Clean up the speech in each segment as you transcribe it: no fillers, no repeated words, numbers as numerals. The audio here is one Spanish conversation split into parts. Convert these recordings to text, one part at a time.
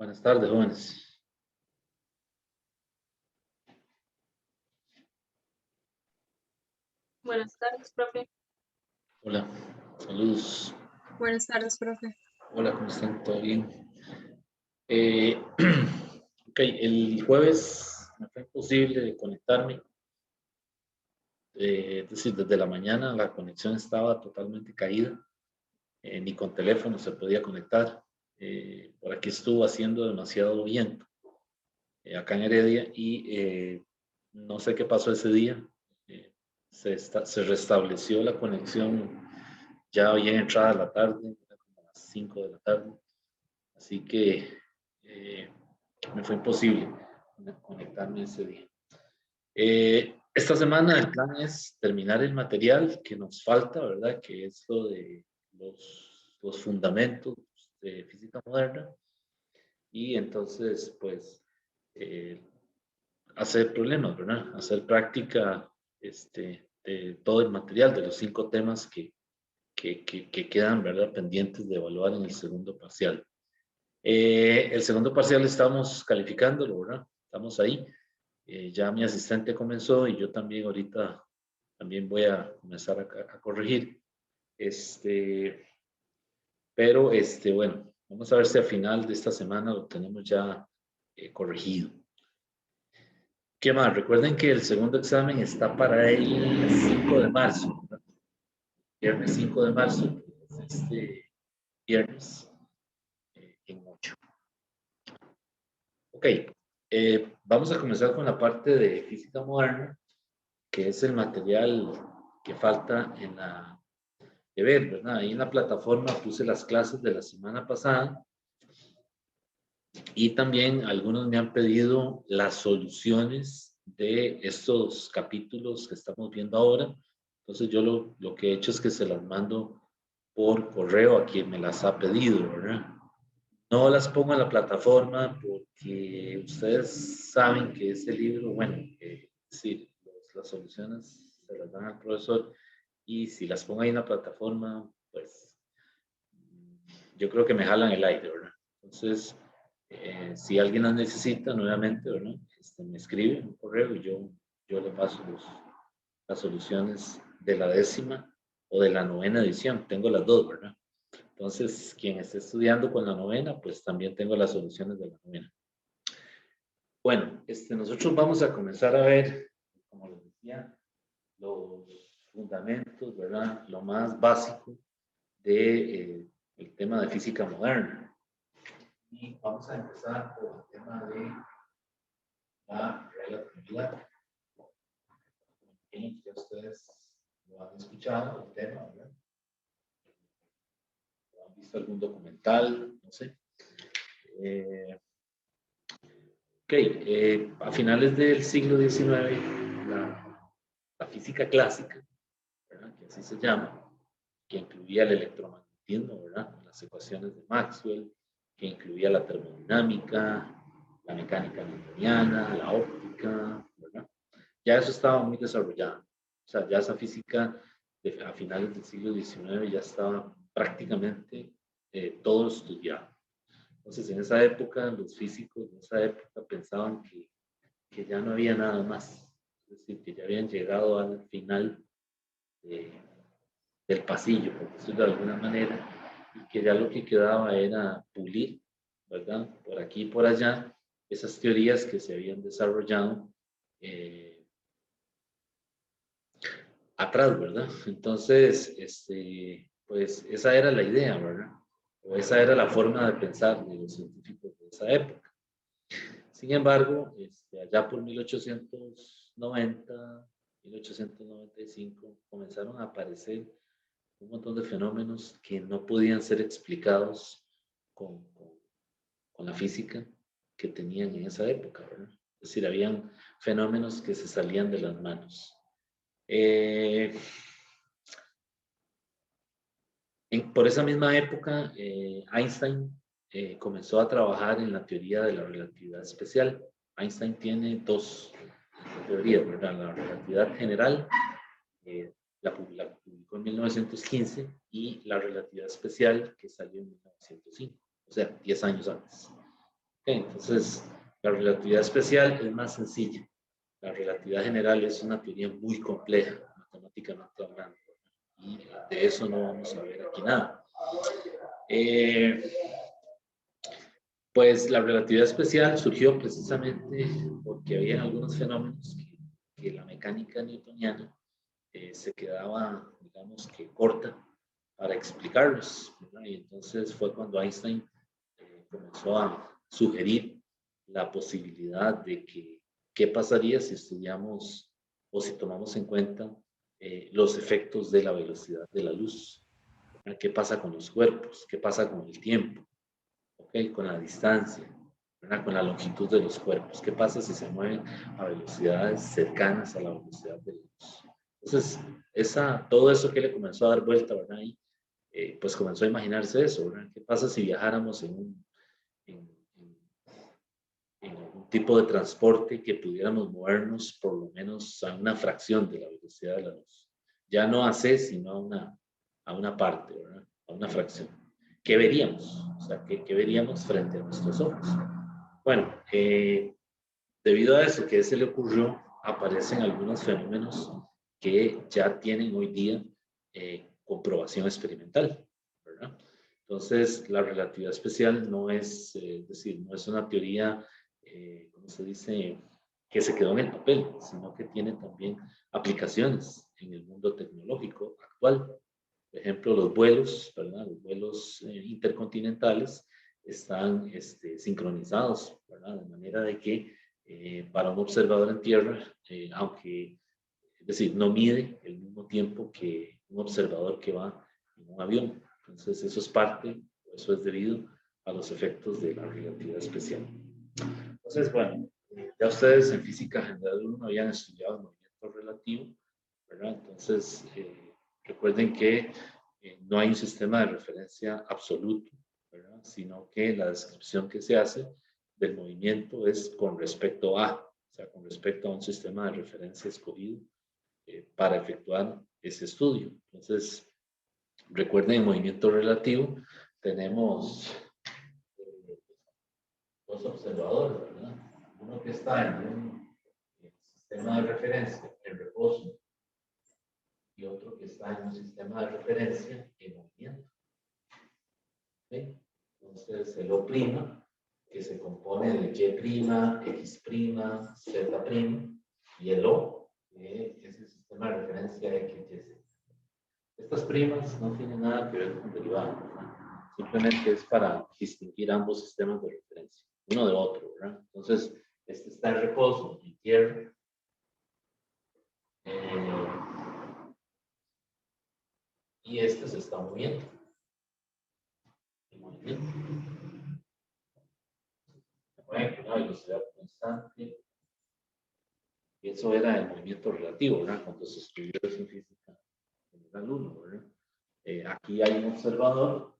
Buenas tardes, jóvenes. Buenas tardes, profe. Hola, saludos. Buenas tardes, profe. Hola, ¿cómo están? ¿Todo bien? Eh, ok, el jueves me fue imposible conectarme. Es decir, desde la mañana la conexión estaba totalmente caída. Ni con teléfono se podía conectar. Por aquí estuvo haciendo demasiado viento acá en Heredia y no sé qué pasó ese día. Se restableció la conexión ya bien entrada la tarde, como a las 5 de la tarde, así que eh, me fue imposible conectarme ese día. Esta semana el plan es terminar el material que nos falta, ¿verdad? Que es lo de los fundamentos de física moderna y entonces, pues, eh, hacer problemas, ¿verdad? Hacer práctica de todo el material, de los 5 temas que quedan, ¿verdad? Pendientes de evaluar en el segundo parcial. El segundo parcial estamos calificándolo, ¿verdad? Estamos ahí. Ya mi asistente comenzó y yo también ahorita también voy a comenzar a corregir. Pero bueno, vamos a ver si al final de esta semana lo tenemos ya corregido. ¿Qué más? Recuerden que el segundo examen está para el 5 de marzo, ¿verdad? Viernes 5 de marzo, este viernes en 8. Ok, vamos a comenzar con la parte de física moderna, que es el material que falta en la de ver, ¿verdad? Ahí en la plataforma puse las clases de la semana pasada y también algunos me han pedido las soluciones de estos capítulos que estamos viendo ahora. Entonces yo lo que he hecho es que se las mando por correo a quien me las ha pedido, ¿verdad? No las pongo en la plataforma porque ustedes saben que este libro, bueno, sí, las soluciones se las dan al profesor y si las pongo ahí en la plataforma, pues yo creo que me jalan el aire, ¿verdad? Entonces, si alguien las necesita nuevamente, ¿verdad? Me escribe un correo y yo le paso las soluciones de la 10ª o de la 9ª edición. Tengo las dos, ¿verdad? Entonces, quien esté estudiando con la 9ª, pues también tengo las soluciones de la 9ª. Bueno, nosotros vamos a comenzar a ver, como les decía, los fundamentos, ¿verdad? Lo más básico de, el tema de física moderna. Y vamos a empezar por el tema de la relatividad. Y ya ustedes lo han escuchado, el tema, ¿verdad? ¿Han visto algún documental? No sé. Ok, a finales del siglo XIX, la física clásica, ¿verdad? Que así se llama, que incluía el electromagnetismo, ¿verdad? Las ecuaciones de Maxwell, que incluía la termodinámica, la mecánica newtoniana, la óptica, ¿verdad? Ya eso estaba muy desarrollado. O sea, ya esa física a finales del siglo XIX ya estaba prácticamente todo estudiado. Entonces, en esa época, los físicos de esa época pensaban que ya no había nada más. Es decir, que ya habían llegado al final de, del pasillo, por decirlo de alguna manera, y que ya lo que quedaba era pulir, ¿verdad? Por aquí y por allá, esas teorías que se habían desarrollado atrás, ¿verdad? Entonces, pues esa era la idea, ¿verdad? O esa era la forma de pensar de los científicos de esa época. Sin embargo, allá por 1890, 1895, comenzaron a aparecer un montón de fenómenos que no podían ser explicados con la física que tenían en esa época, ¿verdad? Es decir, habían fenómenos que se salían de las manos. Por esa misma época, Einstein comenzó a trabajar en la teoría de la relatividad especial. Einstein tiene dos teorías, ¿verdad? La relatividad general, la publicó en 1915, y la relatividad especial, que salió en 1905, o sea, 10 años antes. Entonces, la relatividad especial es más sencilla. La relatividad general es una teoría muy compleja, matemáticamente hablando, y de eso no vamos a ver aquí nada. Pues la relatividad especial surgió precisamente porque había algunos fenómenos que la mecánica newtoniana se quedaba, digamos, que corta para explicarlos, ¿verdad? Y entonces fue cuando Einstein comenzó a sugerir la posibilidad de que qué pasaría si estudiamos o si tomamos en cuenta los efectos de la velocidad de la luz, ¿verdad? ¿Qué pasa con los cuerpos? ¿Qué pasa con el tiempo? ¿Okay? Con la distancia, ¿verdad? Con la longitud de los cuerpos. ¿Qué pasa si se mueven a velocidades cercanas a la velocidad de la luz? Entonces, todo eso que le comenzó a dar vuelta, ¿verdad? Y, pues comenzó a imaginarse eso, ¿verdad? ¿Qué pasa si viajáramos en, en algún tipo de transporte que pudiéramos movernos por lo menos a una fracción de la velocidad de la luz? Ya no a C, sino a una parte, ¿verdad? A una fracción. ¿Qué veríamos? O sea, ¿qué veríamos frente a nuestros ojos? Bueno, debido a eso que se le ocurrió, aparecen algunos fenómenos que ya tienen hoy día comprobación experimental, ¿verdad? Entonces, la relatividad especial no es, decir, no es una teoría, ¿cómo se dice?, que se quedó en el papel, sino que tiene también aplicaciones en el mundo tecnológico actual. Por ejemplo, los vuelos, ¿verdad? Los vuelos intercontinentales están sincronizados, ¿verdad? De manera de que para un observador en tierra, aunque, es decir, no mide el mismo tiempo que un observador que va en un avión. Entonces, eso es parte, eso es debido a los efectos de la relatividad especial. Entonces, bueno, ya ustedes en física general 1 habían estudiado el movimiento relativo, ¿verdad? Entonces, recuerden que no hay un sistema de referencia absoluto, ¿verdad? Sino que la descripción que se hace del movimiento es con respecto a, o sea, con respecto a un sistema de referencia escogido para efectuar ese estudio. Entonces, recuerden, en movimiento relativo tenemos dos observadores, ¿verdad? Uno que está en un sistema de referencia en reposo y otro que está en un sistema de referencia en movimiento. ¿Sí? Entonces, el O', que se compone de Y', X', Z', y el O, que es el sistema de referencia XY. Estas primas no tienen nada que ver con derivadas, ¿verdad? Simplemente es para distinguir ambos sistemas de referencia, uno de otro, ¿verdad? Entonces, este está en reposo, en tierra. Y este se está moviendo. Una velocidad constante. Y eso era el movimiento relativo, ¿verdad? Cuando se estudió eso en física general 1, ¿verdad? Aquí hay un observador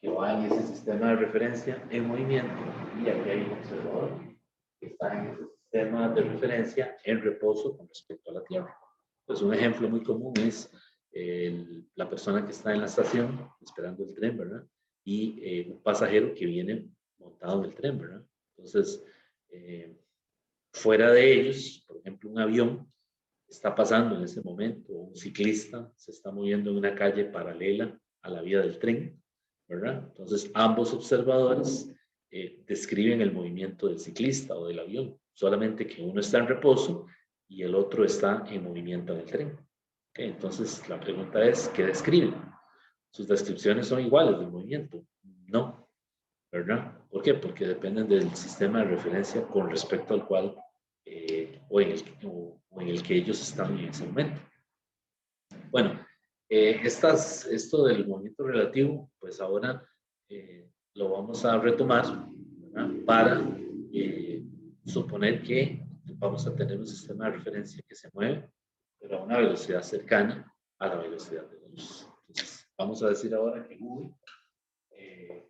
que va en ese sistema de referencia en movimiento, y aquí hay un observador que está en ese sistema de referencia en reposo con respecto a la Tierra. Pues un ejemplo muy común es la persona que está en la estación esperando el tren, ¿verdad? Y un pasajero que viene montado en el tren, ¿verdad? Entonces, fuera de ellos, por ejemplo, un avión está pasando en ese momento, un ciclista se está moviendo en una calle paralela a la vía del tren, ¿verdad? Entonces, ambos observadores describen el movimiento del ciclista o del avión, solamente que uno está en reposo y el otro está en movimiento en el tren. ¿Okay? Entonces, la pregunta es, ¿qué describen? ¿Sus descripciones son iguales del movimiento? No, ¿verdad? ¿Por qué? Porque dependen del sistema de referencia con respecto al cual o en el que ellos están en ese momento. Bueno, esto del movimiento relativo, pues ahora lo vamos a retomar, ¿verdad? Para suponer que vamos a tener un sistema de referencia que se mueve, pero a una velocidad cercana a la velocidad de la luz. Entonces, vamos a decir ahora que V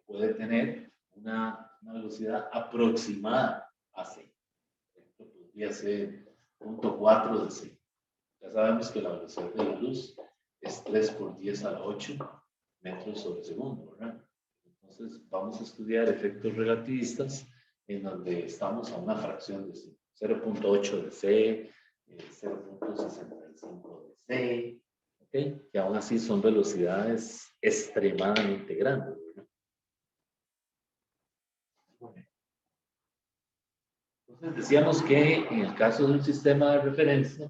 puede tener una velocidad aproximada a C. Podría ser 0.4 de C. Ya sabemos que la velocidad de la luz es 3 por 10 a la 8 metros sobre segundo, ¿verdad? Entonces, vamos a estudiar efectos relativistas en donde estamos a una fracción de 0.8 de C, 0.65 de C, ¿ok? Que aún así son velocidades extremadamente grandes, ¿verdad? Entonces, decíamos que en el caso de un sistema de referencia,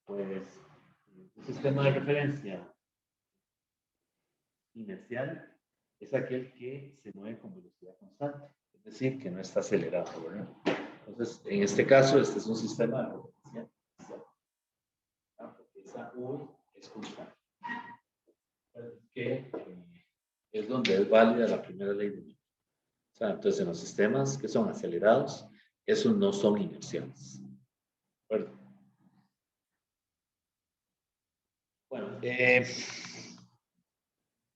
pues, un sistema de referencia inercial es aquel que se mueve con velocidad constante, es decir, que no está acelerado, ¿verdad? Entonces, en este caso, este es un sistema de referencia inercial, ¿verdad? Porque esa U es constante, que es donde es válida la primera ley de Newton. O sea, entonces, en los sistemas que son acelerados, esos no son inerciales. ¿De acuerdo? Bueno,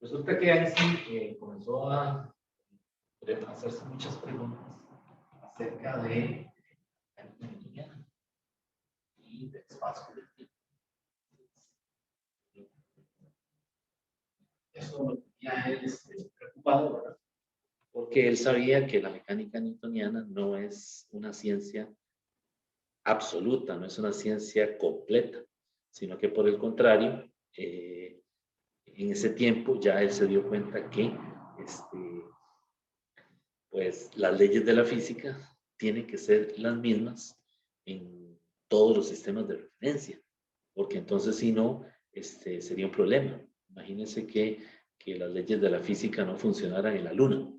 resulta que Einstein comenzó a hacerse muchas preguntas acerca de mecánica newtoniana y del espacio del tiempo. Eso lo tenía él preocupado, ¿verdad? Porque él sabía que la mecánica newtoniana no es una ciencia absoluta, no es una ciencia completa, sino que por el contrario, en ese tiempo ya él se dio cuenta que pues las leyes de la física tienen que ser las mismas en todos los sistemas de referencia, porque entonces si no, sería un problema. Imagínense que las leyes de la física no funcionaran en la Luna.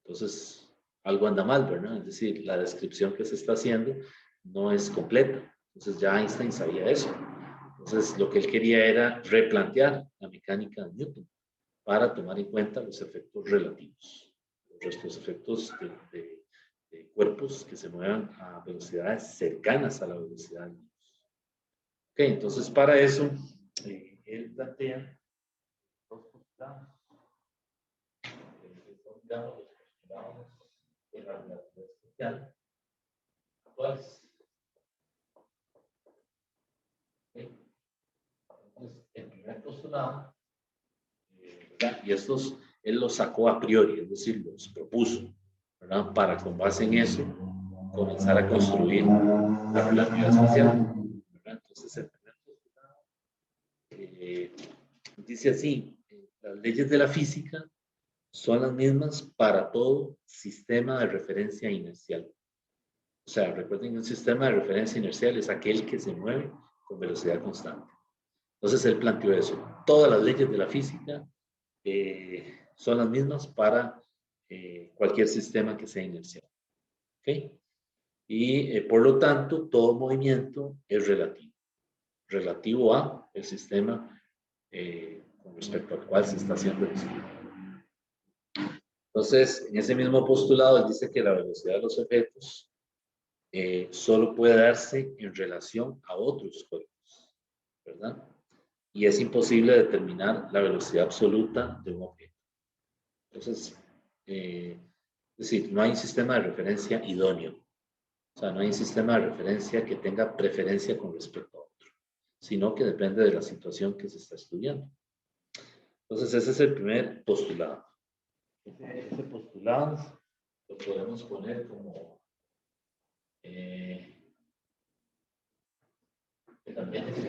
Entonces, algo anda mal, ¿verdad? Es decir, la descripción que se está haciendo no es completa. Entonces, ya Einstein sabía eso. Entonces, lo que él quería era replantear la mecánica de Newton para tomar en cuenta los efectos relativos, los efectos de cuerpos que se muevan a velocidades cercanas a la velocidad de la luz. Ok, entonces para eso, él plantea dos postulados. Son, digamos, los postulados de la relatividad especial actuales. Okay. Entonces, el primer postulado, ¿verdad? Y estos él los sacó a priori, es decir, los propuso, ¿verdad? Para con base en eso comenzar a construir la relatividad especial, ¿verdad? Entonces, el primer postulado dice así: las leyes de la física son las mismas para todo sistema de referencia inercial. O sea, recuerden que un sistema de referencia inercial es aquel que se mueve con velocidad constante. Entonces, él planteó eso. Todas las leyes de la física son las mismas para cualquier sistema que sea inercial. ¿Ok? Y por lo tanto, todo movimiento es relativo. Relativo a el sistema con respecto al cual se está haciendo el estudio. Entonces, en ese mismo postulado, él dice que la velocidad de los objetos solo puede darse en relación a otros cuerpos, ¿verdad? Y es imposible determinar la velocidad absoluta de un objeto. Entonces, es decir, no hay un sistema de referencia idóneo. O sea, no hay un sistema de referencia que tenga preferencia con respecto a otro, sino que depende de la situación que se está estudiando. Entonces, ese es el primer postulado. Ese postulado lo podemos poner como que también es el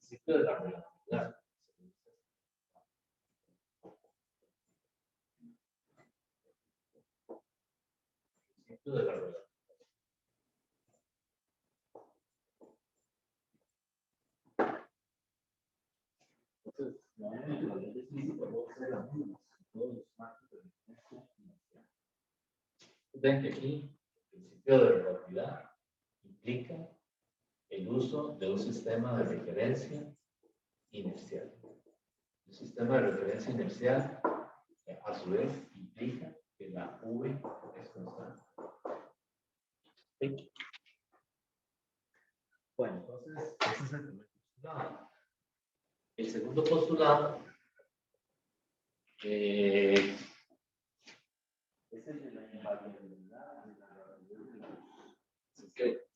principio de la relatividad. El principio de la relatividad. Entonces, normalmente las leyes físicas pueden ser las mismas en todos los marcos de referencia inercial. Ven que aquí el principio de relatividad implica el uso de un sistema de referencia inercial. El sistema de referencia inercial, a su vez, implica que la V es constante. ¿Sí? Bueno, entonces, ese es el primer postulado. El segundo postulado es el de la invariabilidad de la relatividad de la luz. Así que,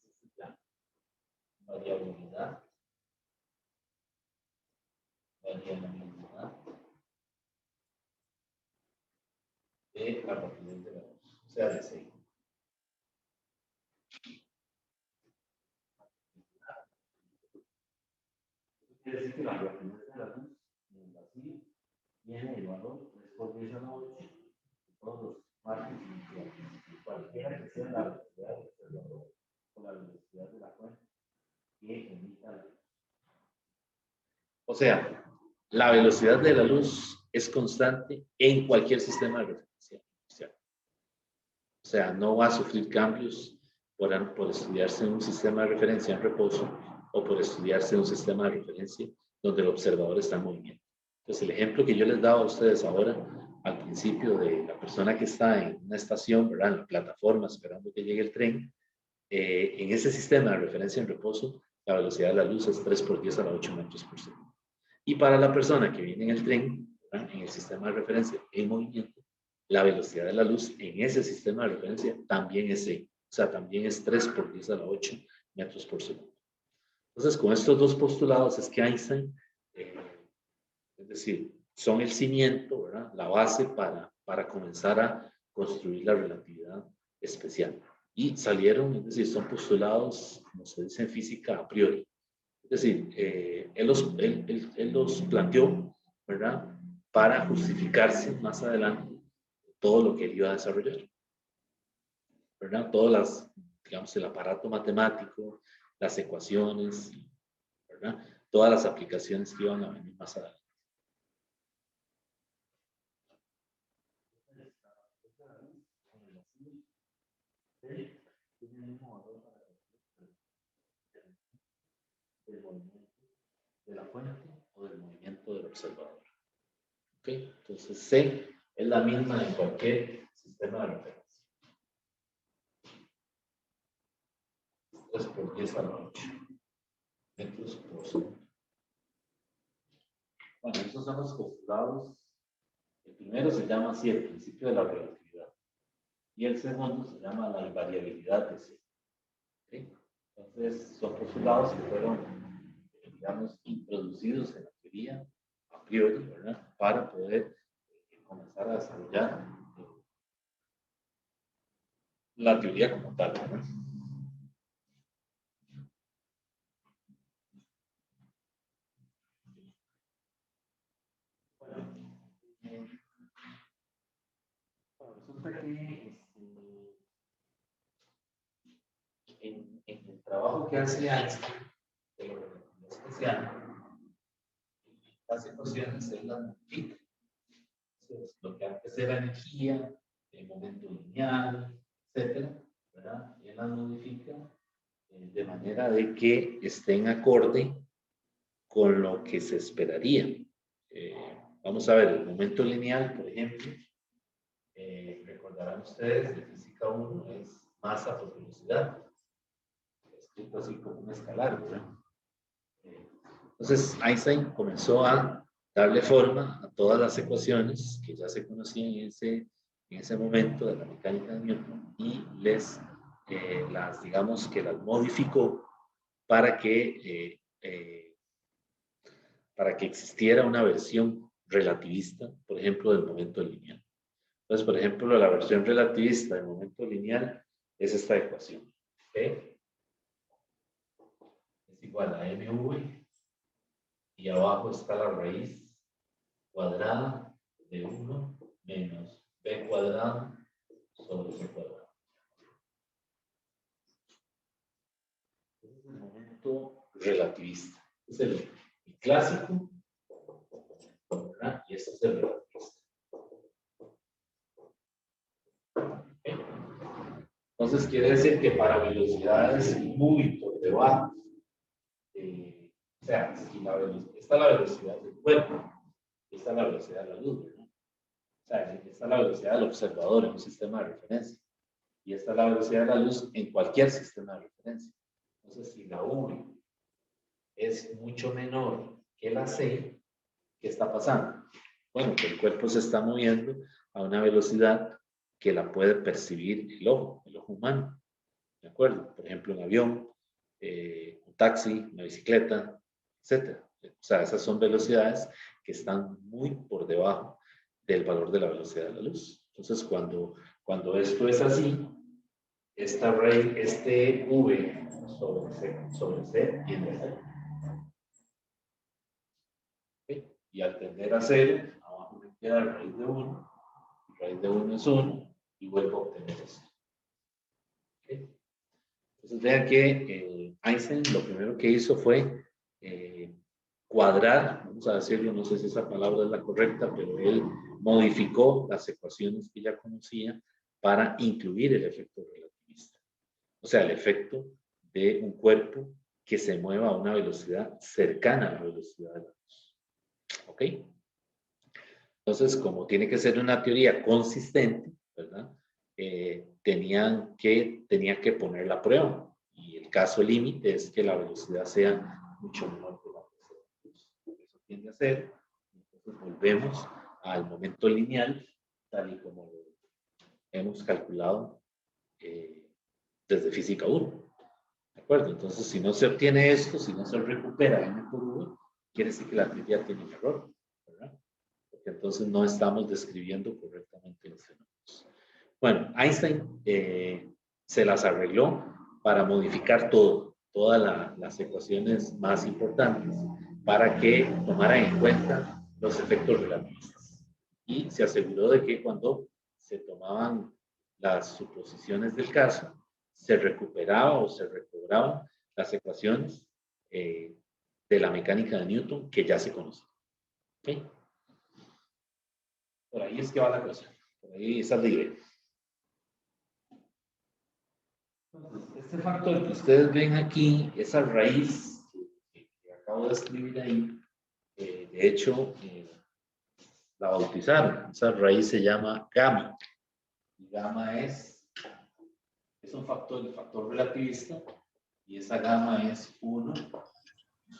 variabilidad en la misma de la rapidez de la luz, o sea, de 6. Quiere decir que la rapidez de la luz en el vacío tiene el valor 3 por 10 a la 8 de todos los márgenes iniciales, cualquiera que sea la velocidad del observador o la velocidad de la fuente que emita la luz. O sea, la velocidad de la luz es constante en cualquier sistema de referencia. O sea, no va a sufrir cambios por estudiarse en un sistema de referencia en reposo o por estudiarse en un sistema de referencia donde el observador está en movimiento. Entonces, el ejemplo que yo les daba a ustedes ahora, al principio, de la persona que está en una estación, ¿verdad?, en la plataforma esperando que llegue el tren, en ese sistema de referencia en reposo, la velocidad de la luz es 3 por 10 a la 8 metros por segundo. Y para la persona que viene en el tren, ¿verdad?, en el sistema de referencia en movimiento, la velocidad de la luz en ese sistema de referencia también es 6, o sea, también es 3 por 10 a la 8 metros por segundo. Entonces, con estos dos postulados es que Einstein, es decir, son el cimiento, ¿verdad?, la base para comenzar a construir la relatividad especial. Y salieron, es decir, son postulados, como se dice en física, a priori. Es decir, él los planteó, ¿verdad?, para justificarse más adelante todo lo que él iba a desarrollar, ¿verdad? Todas las, digamos, el aparato matemático, las ecuaciones, ¿verdad? Todas las aplicaciones que iban a venir más adelante. Del movimiento de la fuente o del movimiento del observador. ¿Ok? Entonces, C es la misma en cualquier sistema de referencia. 3 por 10 a la 8 metros por segundo. Bueno, estos son los postulados. El primero se llama así, el principio de la relatividad. Y el segundo se llama la invariabilidad de C. ¿Okay? Entonces, son postulados que fueron, digamos, introducidos en la teoría a priori, ¿verdad?, para poder comenzar a desarrollar la teoría como tal, ¿verdad? Resulta que en el trabajo que hace Einstein de la relatividad especial, las ecuaciones él las modifica. Entonces, lo que antes era energía, el momento lineal, etcétera, ¿verdad?, él las modifica de manera de que estén acorde con lo que se esperaría. Vamos a ver, el momento lineal, por ejemplo, recordarán ustedes, de física 1 es masa por velocidad, escrito así como un escalar, ¿verdad? Entonces Einstein comenzó a darle forma a todas las ecuaciones que ya se conocían en ese momento de la mecánica de Newton y digamos que las modificó para que existiera una versión relativista, por ejemplo, del momento lineal. Entonces, por ejemplo, la versión relativista del momento lineal es esta ecuación. ¿Okay? Es igual a mv y abajo está la raíz cuadrada de 1 menos b cuadrado sobre c cuadrado. Ese es el momento relativista. Es el clásico, ¿verdad? Y este es el relativista. Entonces quiere decir que para velocidades muy por debajo, o sea, si esta es la velocidad del cuerpo, esta es la velocidad de la luz, ¿verdad? O sea, esta es la velocidad del observador en un sistema de referencia. Y esta es la velocidad de la luz en cualquier sistema de referencia. Entonces, si la V es mucho menor que la C, ¿qué está pasando? Bueno, que el cuerpo se está moviendo a una velocidad que la puede percibir el ojo humano. ¿De acuerdo? Por ejemplo, un avión, un taxi, una bicicleta, etc. O sea, esas son velocidades que están muy por debajo del valor de la velocidad de la luz. Entonces, cuando esto es así, esta raíz, este V sobre C tiende a 0. ¿Okay? Y al tender a 0, abajo me queda raíz de 1. Raíz de 1 es 1 y vuelvo a obtener esto. ¿Okay? Entonces vean que Einstein lo primero que hizo fue cuadrar, vamos a decirlo, no sé si esa palabra es la correcta, pero él modificó las ecuaciones que ya conocía para incluir el efecto relativista. O sea, el efecto de un cuerpo que se mueva a una velocidad cercana a la velocidad de la luz. ¿Ok? Entonces, como tiene que ser una teoría consistente, ¿verdad? Tenía que poner la prueba. Y el caso límite es que la velocidad sea mucho menor que la velocidad de la luz. Eso tiende a ser. Entonces, volvemos al momento lineal, tal y como lo hemos calculado desde física 1. ¿De acuerdo? Entonces, si no se obtiene esto, si no se recupera n por v, quiere decir que la teoría tiene un error, ¿verdad? Porque entonces no estamos describiendo correctamente los fenómenos. Bueno, Einstein se las arregló para modificar todas las ecuaciones más importantes, para que tomaran en cuenta los efectos relativistas. Y se aseguró de que cuando se tomaban las suposiciones del caso, se recuperaba o se recobraban las ecuaciones de la mecánica de Newton que ya se conocen. ¿Okay? Por ahí es que va la cosa. Por ahí esa es la idea. Este factor que ustedes ven aquí, esa raíz que acabo de escribir ahí, de hecho, la bautizaron. Esa raíz se llama gamma. Y gamma es un factor, el factor relativista, y esa gamma es 1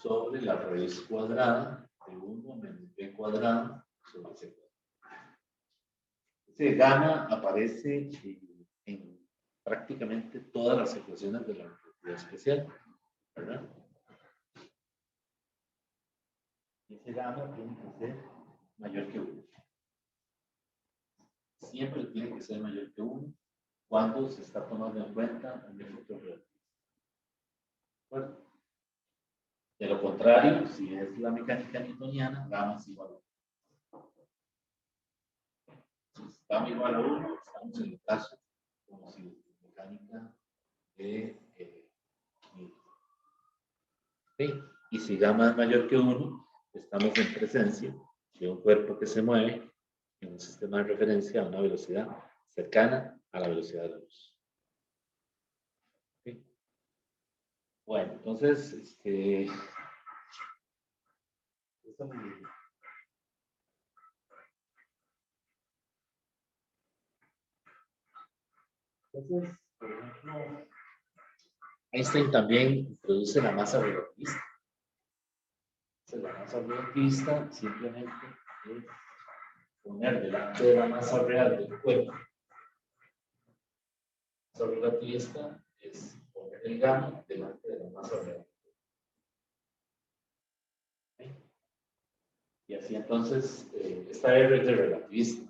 sobre la raíz cuadrada de 1 menos b cuadrado sobre c cuadrado. Ese gamma aparece en prácticamente todas las ecuaciones de la relatividad especial, ¿verdad? Y ese gamma tiene que ser mayor que 1. Siempre tiene que ser mayor que 1 cuando se está tomando en cuenta un efecto relativista. Bueno, de lo contrario, si es la mecánica newtoniana, gamma es igual a 1. Si gamma igual a 1, estamos en el caso como si mecánica de Newton. ¿Okay? Y si gamma es mayor que 1, estamos en presencia de un cuerpo que se mueve en un sistema de referencia a una velocidad cercana a la velocidad de la luz. ¿Okay? Bueno, entonces, entonces, por ejemplo, Einstein también introduce la masa relativista. Entonces, la masa relativista simplemente es poner delante de la masa real del cuerpo. La masa relativista es poner el gamma delante de la masa real. ¿Okay? Y así entonces, esta R es de relativista.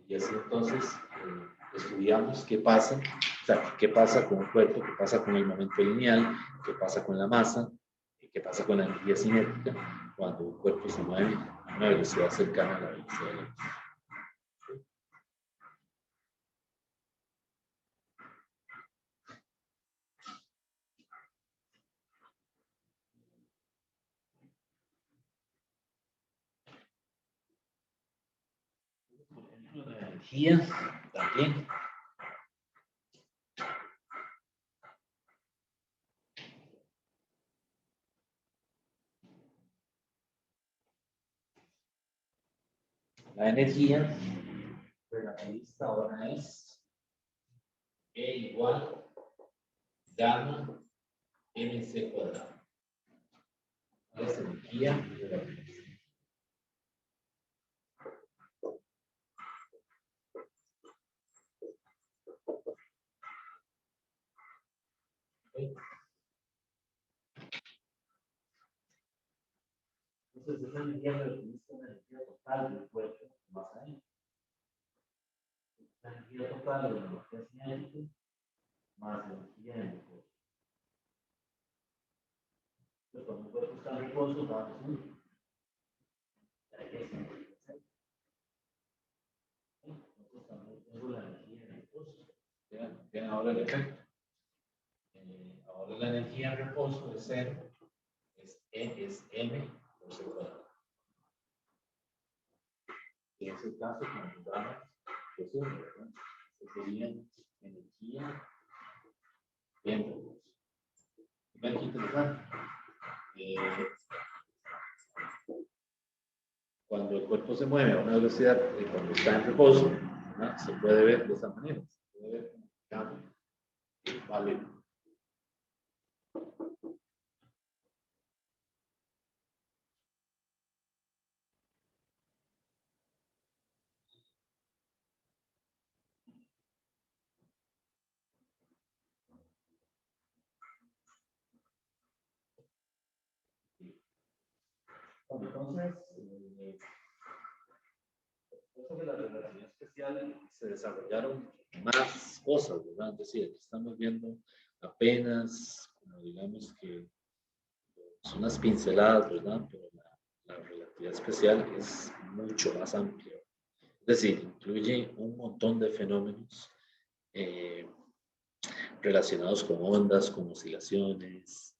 Y así entonces estudiamos qué pasa, o sea, qué pasa con el cuerpo, qué pasa con el momento lineal, qué pasa con la masa, qué pasa con la energía cinética cuando un cuerpo se mueve a una velocidad cercana a la velocidad de la luz. Por ejemplo, la energía también. La energía relativista ahora es E igual gamma mc cuadrado. Es energía relativista. Entonces, Entonces, esa energía relativista es la energía total del cuerpo más ahí. La energía total de la energía cinética más la energía en el cuerpo. Entonces, cuando el cuerpo está en reposo, va a subir. La energía cinética. Entonces, también tengo la energía en reposo. Vean ahora el efecto. Ahora la energía en reposo es cero. Es M por C cuadrado. En ese caso, cuando damos, pues ¿verdad? Eso sería energía en reposo. Vean qué interesante. Cuando el cuerpo se mueve a una velocidad, cuando está en reposo, ¿verdad? Se puede ver de esa manera. Se puede ver como cambio. Vale. Entonces, después de la relatividad especial se desarrollaron más cosas, ¿verdad? Es decir, aquí estamos viendo apenas, como digamos que son unas pinceladas, ¿verdad? Pero la relatividad especial es mucho más amplia. Es decir, incluye un montón de fenómenos relacionados con ondas, con oscilaciones,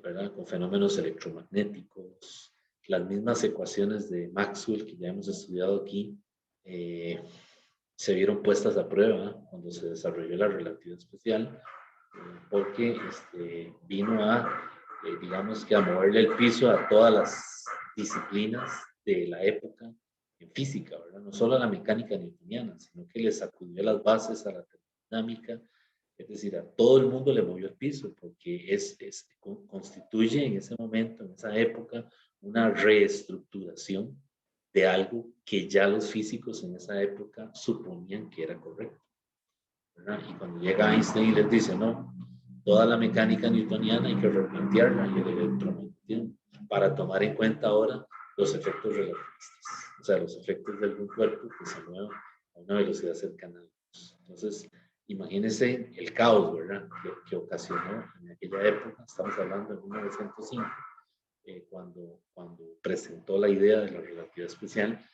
¿verdad? Con fenómenos electromagnéticos, las mismas ecuaciones de Maxwell que ya hemos estudiado aquí, se vieron puestas a prueba cuando se desarrolló la relatividad especial, porque vino a, digamos que a moverle el piso a todas las disciplinas de la época en física, ¿verdad? No solo a la mecánica newtoniana, sino que le sacudió las bases a la termodinámica. Es decir, a todo el mundo le movió el piso porque constituye en ese momento, en esa época, una reestructuración de algo que ya los físicos en esa época suponían que era correcto, ¿verdad? Y cuando llega Einstein y les dice, no, toda la mecánica newtoniana hay que replantearla y el electromagnetismo para tomar en cuenta ahora los efectos relativistas, o sea, los efectos de algún cuerpo que se mueva a una velocidad cercana a la luz. Entonces, imagínense el caos, ¿verdad? Que ocasionó en aquella época, estamos hablando de 1905, cuando presentó la idea de la relatividad especial,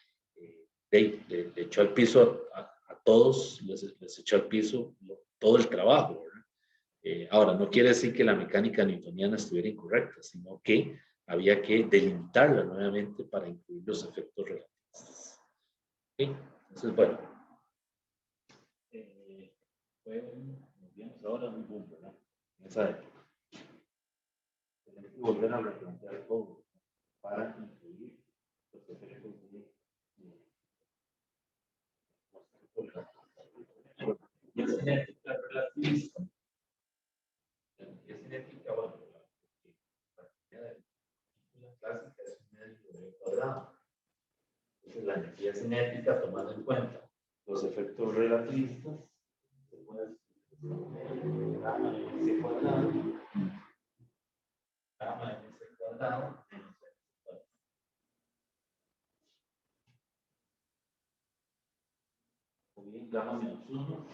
le echó al piso a todos, les echó al piso todo el trabajo, ¿verdad? Ahora, no quiere decir que la mecánica newtoniana estuviera incorrecta, sino que había que delimitarla nuevamente para incluir los efectos relativistas. ¿Okay? Entonces, bueno, fue digamos, ahora un boom, ¿verdad? En esa época. Tenemos que volver a replantear todo para incluir los efectos de y es cinética relativista. Es cinética, bueno, la clásica es un medio de cuadrado. Entonces, la energía cinética, tomando en cuenta los efectos relativistas, se puede gamma de ese cuadrado, gamma de ese cuadrado, o bien gamma menos 1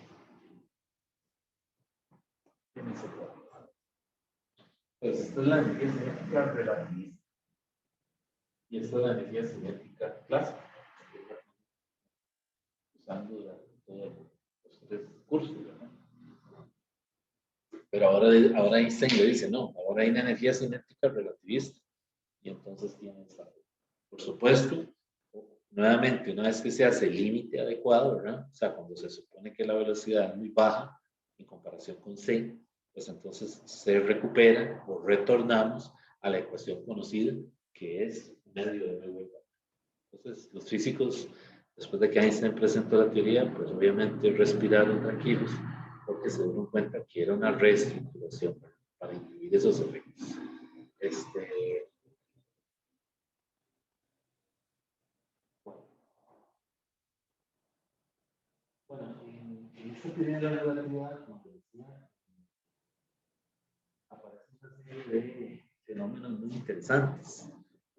en ese cuadrado. Pues esta es la energía cinética relativista y esta es la energía cinética clásica, usando todos los tres cursos, ¿verdad? Pero ahora Einstein le dice, no, ahora hay una energía cinética relativista. Y entonces tiene esta. Por supuesto, nuevamente, una vez que se hace el límite adecuado, ¿verdad? O sea, cuando se supone que la velocidad es muy baja en comparación con c, pues entonces se recupera o retornamos a la ecuación conocida, que es medio de m vuelta. Entonces, los físicos, después de que Einstein presentó la teoría, pues obviamente respiraron tranquilos, porque se dieron cuenta que era una reestructuración para incluir esos efectos. Bueno, en esta teoría de la relatividad, como decía, aparece una serie de fenómenos muy interesantes.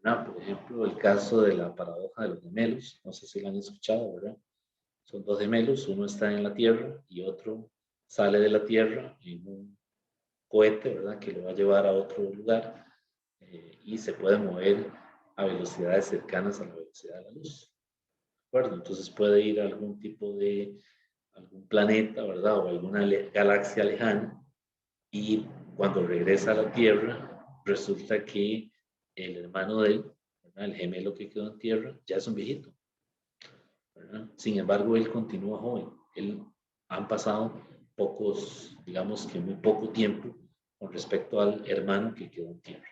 ¿verdad? Por ejemplo, el caso de la paradoja de los gemelos, no sé si lo han escuchado, ¿verdad? Son dos gemelos, uno está en la Tierra y otro sale de la Tierra en un cohete, ¿verdad? Que lo va a llevar a otro lugar y se puede mover a velocidades cercanas a la velocidad de la luz. ¿De acuerdo? Entonces puede ir a algún tipo de, algún planeta, ¿verdad? O alguna galaxia lejana y cuando regresa a la Tierra resulta que el hermano de él, ¿verdad? El gemelo que quedó en Tierra, ya es un viejito, ¿verdad? Sin embargo, él continúa joven. Han pasado pocos, digamos que muy poco tiempo con respecto al hermano que quedó en Tierra.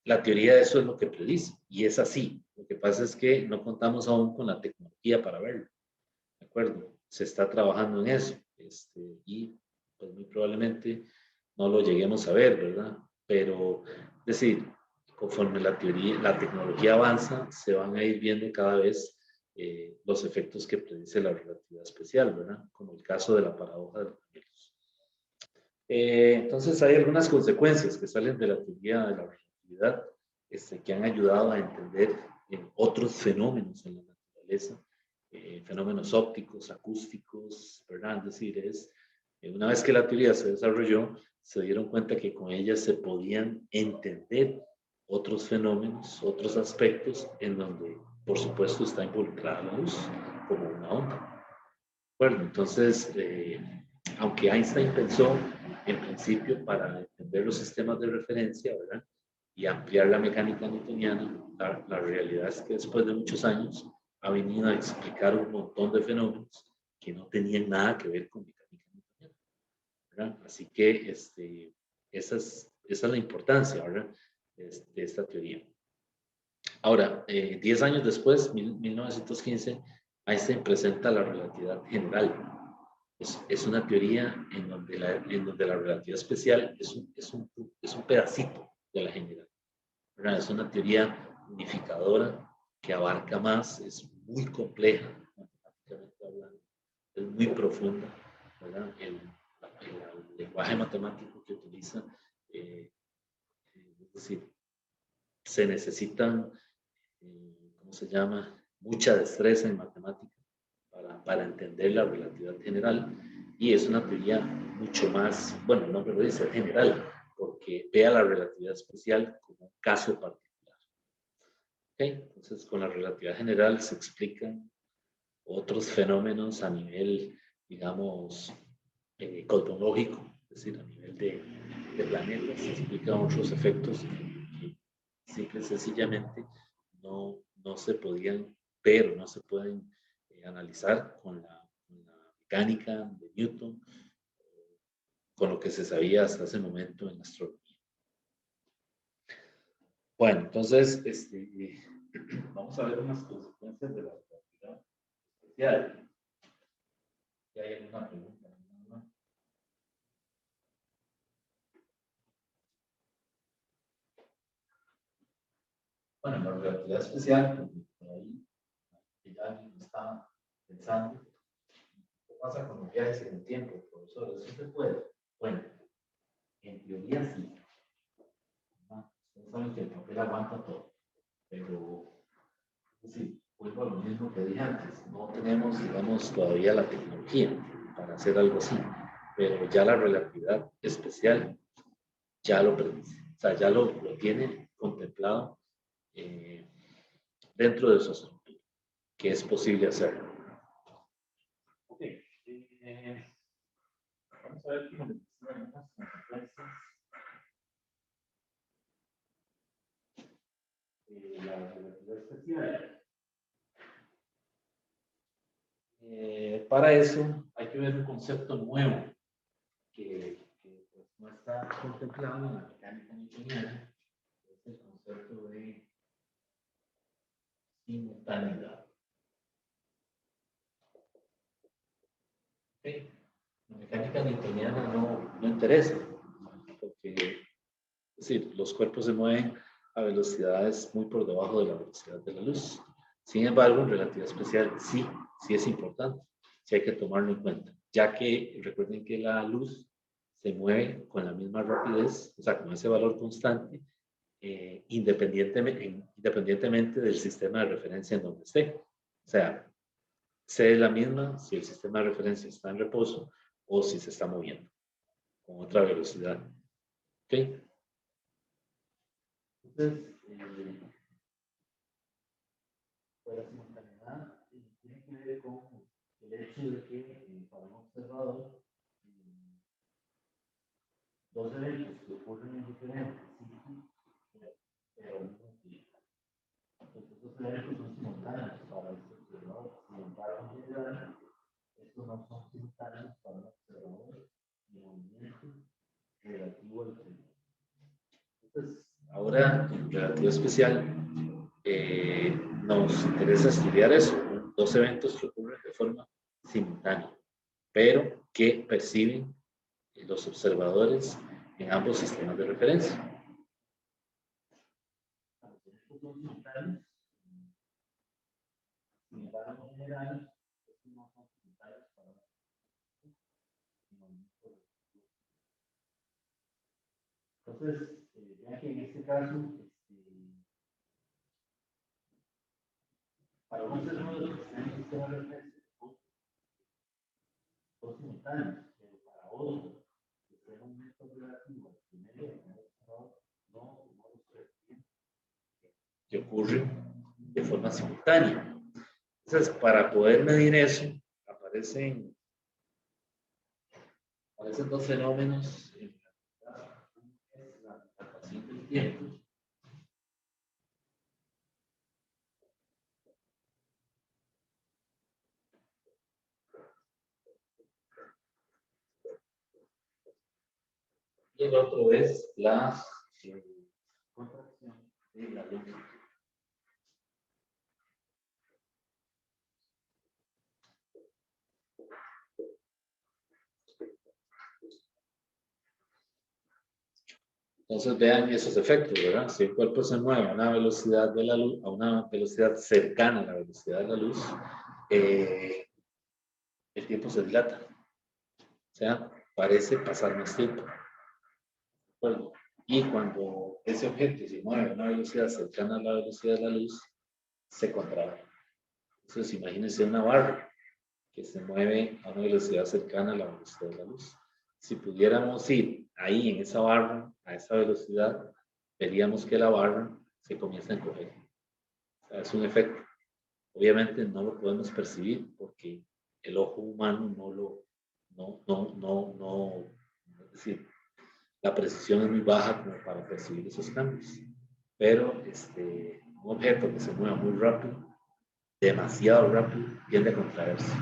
La teoría de eso es lo que predice y es así. Lo que pasa es que no contamos aún con la tecnología para verlo. ¿De acuerdo? Se está trabajando en eso y pues muy probablemente no lo lleguemos a ver, ¿verdad? Pero, es decir, conforme la teoría, la tecnología avanza, se van a ir viendo cada vez los efectos que predice la relatividad especial, ¿verdad? Como el caso de la paradoja de los gemelos. Entonces, hay algunas consecuencias que salen de la teoría de la relatividad que han ayudado a entender otros fenómenos en la naturaleza, fenómenos ópticos, acústicos, ¿verdad? Es decir, una vez que la teoría se desarrolló, se dieron cuenta que con ella se podían entender otros fenómenos, otros aspectos en donde, por supuesto, está involucrada la luz como una onda. Bueno, entonces, aunque Einstein pensó en principio para entender los sistemas de referencia, ¿verdad? Y ampliar la mecánica newtoniana, la realidad es que después de muchos años ha venido a explicar un montón de fenómenos que no tenían nada que ver con mecánica newtoniana, ¿verdad? Así que esa es la importancia, ¿verdad? De esta teoría. Ahora, 10 años después, 1915, Einstein presenta la relatividad general. Es una teoría en donde la relatividad especial es un pedacito de la general, ¿verdad? Es una teoría unificadora que abarca más, es muy compleja, matemáticamente hablando, es muy profunda, ¿verdad? El lenguaje matemático que utiliza, es decir, se necesitan, ¿cómo se llama? Mucha destreza en matemática para entender la relatividad general y es una teoría mucho más, bueno, no lo dice general, porque ve a la relatividad especial como un caso particular. ¿Okay? Entonces, con la relatividad general se explican otros fenómenos a nivel, digamos, cosmológico, es decir, a nivel de planetas, se explican otros efectos que simple y sencillamente no se podían ver o no se pueden analizar con la mecánica de Newton, con lo que se sabía hasta ese momento en astronomía. Bueno, entonces, vamos a ver unas consecuencias de la relatividad especial. ¿Y hay alguna pregunta? Bueno, la relatividad especial, por ahí, ya alguien está pensando, ¿qué pasa con los viajes en el tiempo, profesor? ¿Eso se puede? Bueno, en teoría sí. Ustedes saben que el papel aguanta todo, pero sí, vuelvo a lo mismo que dije antes, no tenemos, digamos, todavía la tecnología para hacer algo así, pero ya la relatividad especial ya lo predice, o sea, ya lo tiene contemplado dentro de su estructura, que es posible hacerlo. Ok, vamos a ver cómo les algunas consecuencias. La relatividad especial. Para eso hay que ver un concepto nuevo que pues, no está contemplado en la mecánica newtoniana, es el concepto de simultaneidad. ¿Okay? La mecánica newtoniana no interesa, porque es decir, los cuerpos se mueven a velocidades muy por debajo de la velocidad de la luz. Sin embargo, en relatividad especial sí es importante, sí hay que tomarlo en cuenta, ya que recuerden que la luz se mueve con la misma rapidez, o sea, con ese valor constante independientemente del sistema de referencia en donde esté. O sea, C es la misma si el sistema de referencia está en reposo o si se está moviendo con otra velocidad. ¿Ok? Entonces, pues la simultaneidad tiene que ver con el hecho de que para un observador, dos eventos que ocurren en diferentes sitios, pero al mismo tiempo. Entonces, estos eventos son simultáneos para el observador. Sin embargo, en general, estos no son simultáneos para un observador de movimiento relativo al tiempo. Entonces, ahora, en relativo especial, nos interesa estudiar eso, ¿no? Dos eventos que ocurren de forma simultánea, pero que perciben los observadores en ambos sistemas de referencia. Estos son simultáneos, sin embargo, en general, estos no son simultáneos para entonces, ya que en este caso, para un observador que está en el sistema de referencia, son simultáneos, pero para otro, que sea un método relativo al primero, no los perciben, que ocurre de forma simultánea. Entonces, para poder medir eso, aparecen dos fenómenos en la dilatación del tiempo. Y el otro es la contracción de la luz. Entonces vean esos efectos, ¿verdad? Si el cuerpo se mueve a una velocidad de la luz, a una velocidad cercana a la velocidad de la luz, el tiempo se dilata. O sea, parece pasar más tiempo. Bueno, y cuando ese objeto se mueve a una velocidad cercana a la velocidad de la luz, se contrae. Entonces imagínense una barra que se mueve a una velocidad cercana a la velocidad de la luz. Si pudiéramos ir ahí en esa barra, a esa velocidad, veríamos que la barra se comienza a encoger. O sea, es un efecto. Obviamente no lo podemos percibir porque el ojo humano es decir, la precisión es muy baja como para percibir esos cambios. Pero un objeto que se mueva muy rápido, demasiado rápido, tiende a contraerse.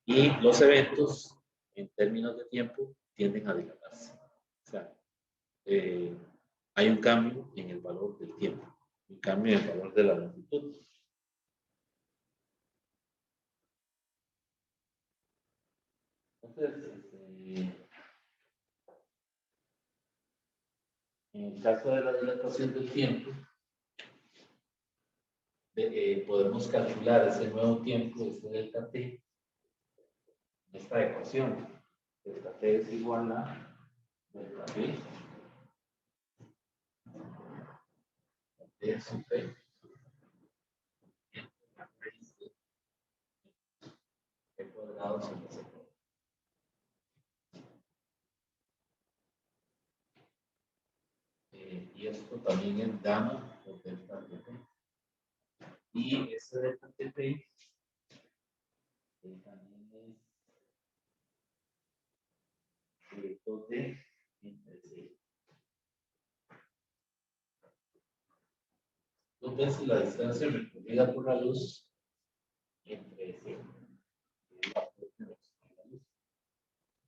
Y los eventos, en términos de tiempo, tienden a dilatarse. O sea, hay un cambio en el valor del tiempo, un cambio en el valor de la longitud. Entonces, en el caso de la dilatación del tiempo, podemos calcular ese nuevo tiempo, este delta t, en esta ecuación. Delta t es igual a delta t, t es un p, p cuadrado sobre c. Y esto también es gamma por delta tt. Y ese delta tt también es 2d entre c. Entonces, la distancia recorrida por la luz entre c.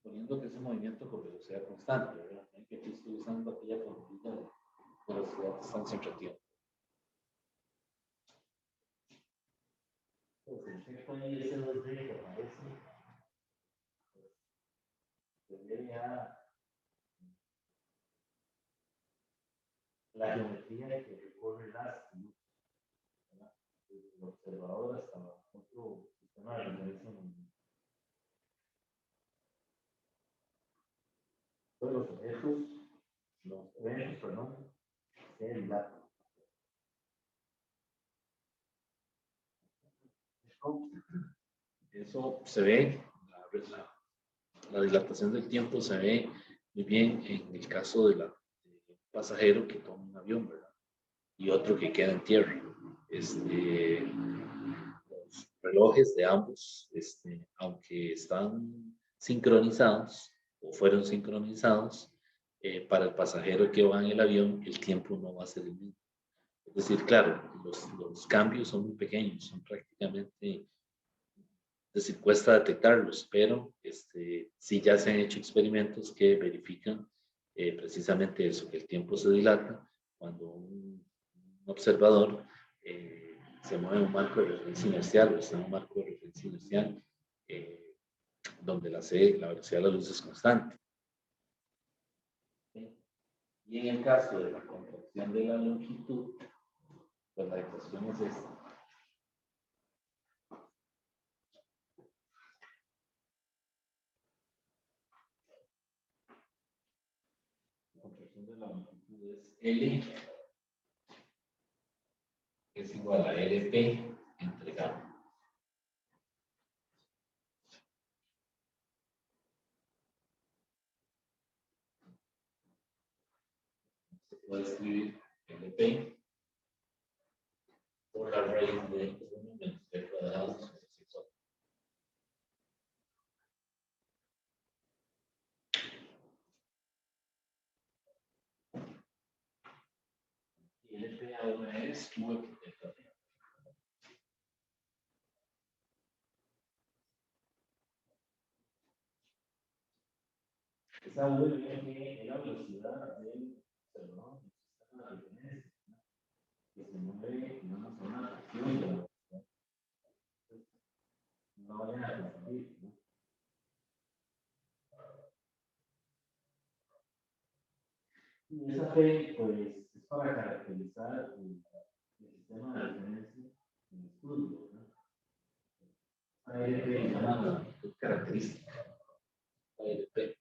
Suponiendo que es un movimiento con velocidad constante, ¿verdad? Que aquí estoy usando aquella formulita de velocidad, distancia entre tiempo. Pues el efecto ahí ese 2D que aparece, se debe a la geometría que recorre las luz, ¿verdad? Desde el observador hasta otro sistema de referencia. Todos los eventos, perdón, se dilata. Eso se ve, la dilatación del tiempo se ve muy bien en el caso de un pasajero que toma un avión, ¿verdad? Y otro que queda en tierra. Los relojes de ambos, aunque están sincronizados o fueron sincronizados, para el pasajero que va en el avión, el tiempo no va a ser el mismo. Es decir, claro, los cambios son muy pequeños, son prácticamente, es decir, cuesta detectarlos, pero sí ya se han hecho experimentos que verifican precisamente eso, que el tiempo se dilata cuando un observador se mueve en un marco de referencia inercial o está en un marco de referencia inercial donde la velocidad de la luz es constante. Y en el caso de la contracción de la longitud, pues la ecuación es esta. La contracción de la longitud es L, que es igual a LP entre gamma. Se puede escribir LP por la raíz de 1 menos P cuadrado sobre 6. Y LP ahora es V por delta T. Esa V viene en la velocidad del observador del sistema de referencia, que se mueve en una zona de acción de la velocidad. No vayan a confundir, ¿no? Y esa P, pues, es para caracterizar el sistema de referencia en el estudio, ¿no? ALP se llama la longitud característica. ALP.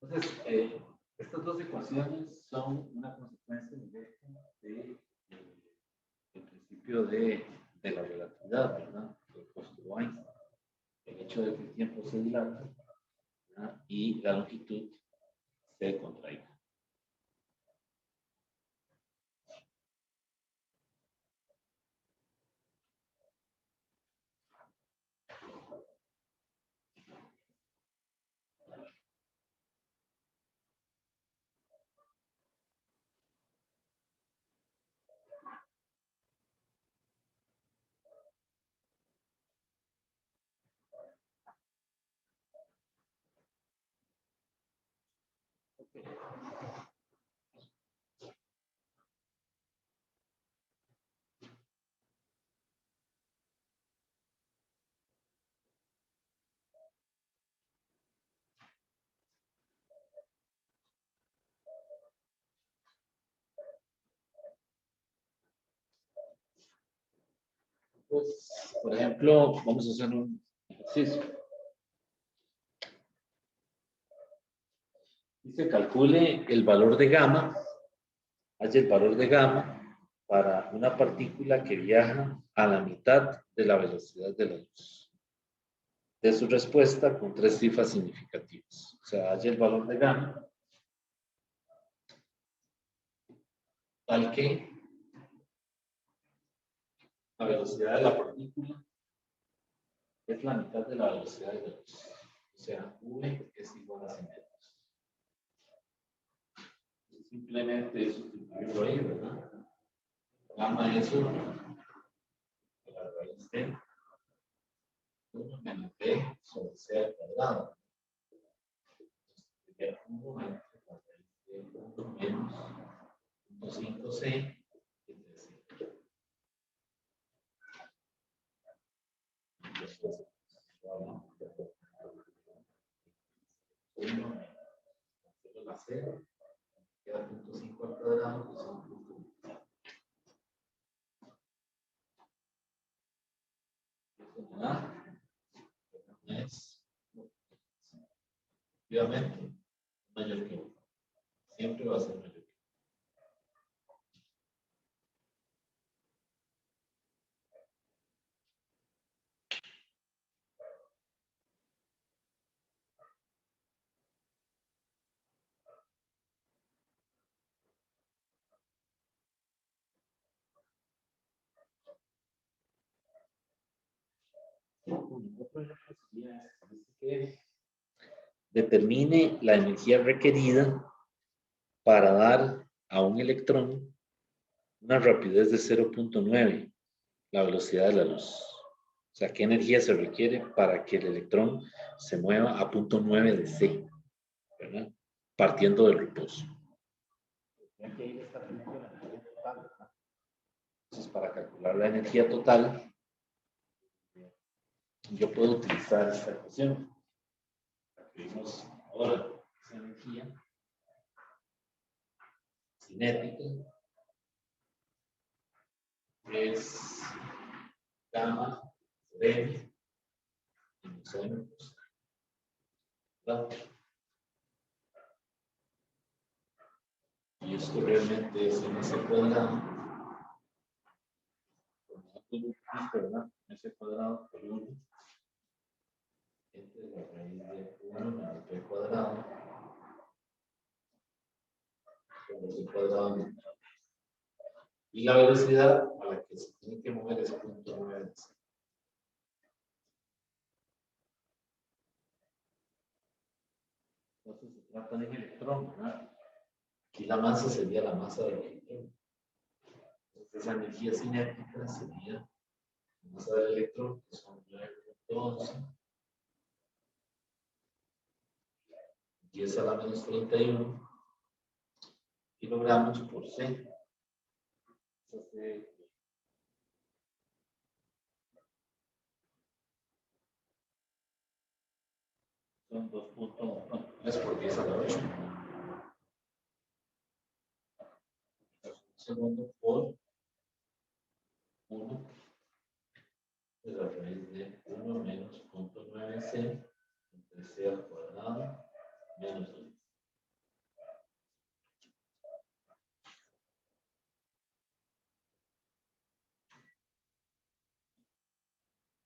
Entonces, estas dos ecuaciones son una consecuencia directa del principio de la relatividad, ¿verdad? Del postulado Einstein. El hecho de que el tiempo se dilata, ¿verdad? Y la longitud se contraiga. Pues, por ejemplo, vamos a hacer un ejercicio. Dice, calcule el valor de gamma, haya el valor de gamma para una partícula que viaja a la mitad de la velocidad de la luz. De su respuesta con 3 cifras significativas. O sea, haya el valor de gamma tal que la velocidad de la partícula es la mitad de la velocidad de la luz. O sea, V es igual a 100 metros. Simplemente sustituirlo ahí, ¿verdad? Gamma es 1, la raíz de 1 menos B sobre C al cuadrado. Sería 1 entre la raíz de 1 menos 0.5C. Después, 1 menos la C, queda 0.5 al cuadrado, que son ¿verdad? Es obviamente mayor que 1. Siempre va a ser mayor que 1. Otro ejemplo sería que determine la energía requerida para dar a un electrón una rapidez de 0.9, la velocidad de la luz. O sea, ¿qué energía se requiere para que el electrón se mueva a 0.9 de C, ¿verdad? Partiendo del reposo. Entonces, para calcular la energía total, yo puedo utilizar esta ecuación. Vimos ahora esa energía cinética es gamma de y esto realmente es ms cuadrado, ¿verdad? ms cuadrado por 1 entre la raíz de 1 menos p cuadrado por c cuadrado. Y la velocidad a la que se tiene que mover es 0.9. Entonces se trata de un electrón, ¿verdad? Aquí la masa sería la masa del electrón. Entonces esa energía cinética sería la masa del electrón, que son 9.11, 10 a la menos 31 kilogramos por C. Son 2.3 por 10 a la 8. Segundo por 1 de la raíz de 1 menos 0.9c entre c al cuadrado menos 1.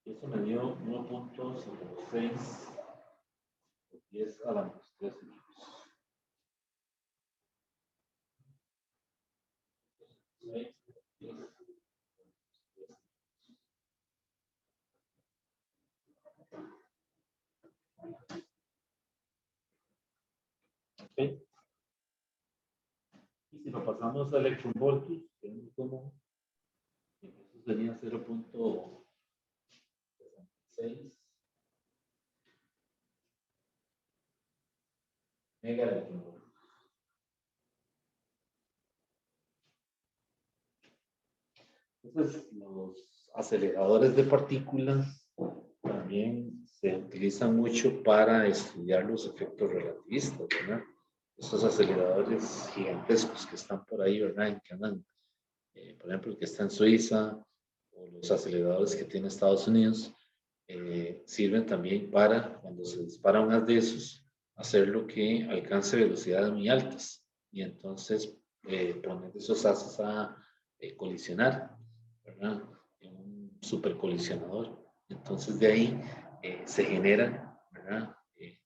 Y eso me dio 1.06 por 10 a la menos 13. Okay. Y si lo pasamos a electronvoltios, tenemos como eso sería 0.66 mega electronvoltios. Entonces, los aceleradores de partículas también se utilizan mucho para estudiar los efectos relativistas, ¿verdad? Esos aceleradores gigantescos que están por ahí, ¿verdad? Que andan, por ejemplo, el que está en Suiza, o los aceleradores que tiene Estados Unidos, sirven también para, cuando se dispara un haz de esos, hacerlo que alcance velocidades muy altas y entonces poner esos haces a colisionar, ¿verdad? En un supercolisionador. Entonces de ahí se generan, ¿verdad?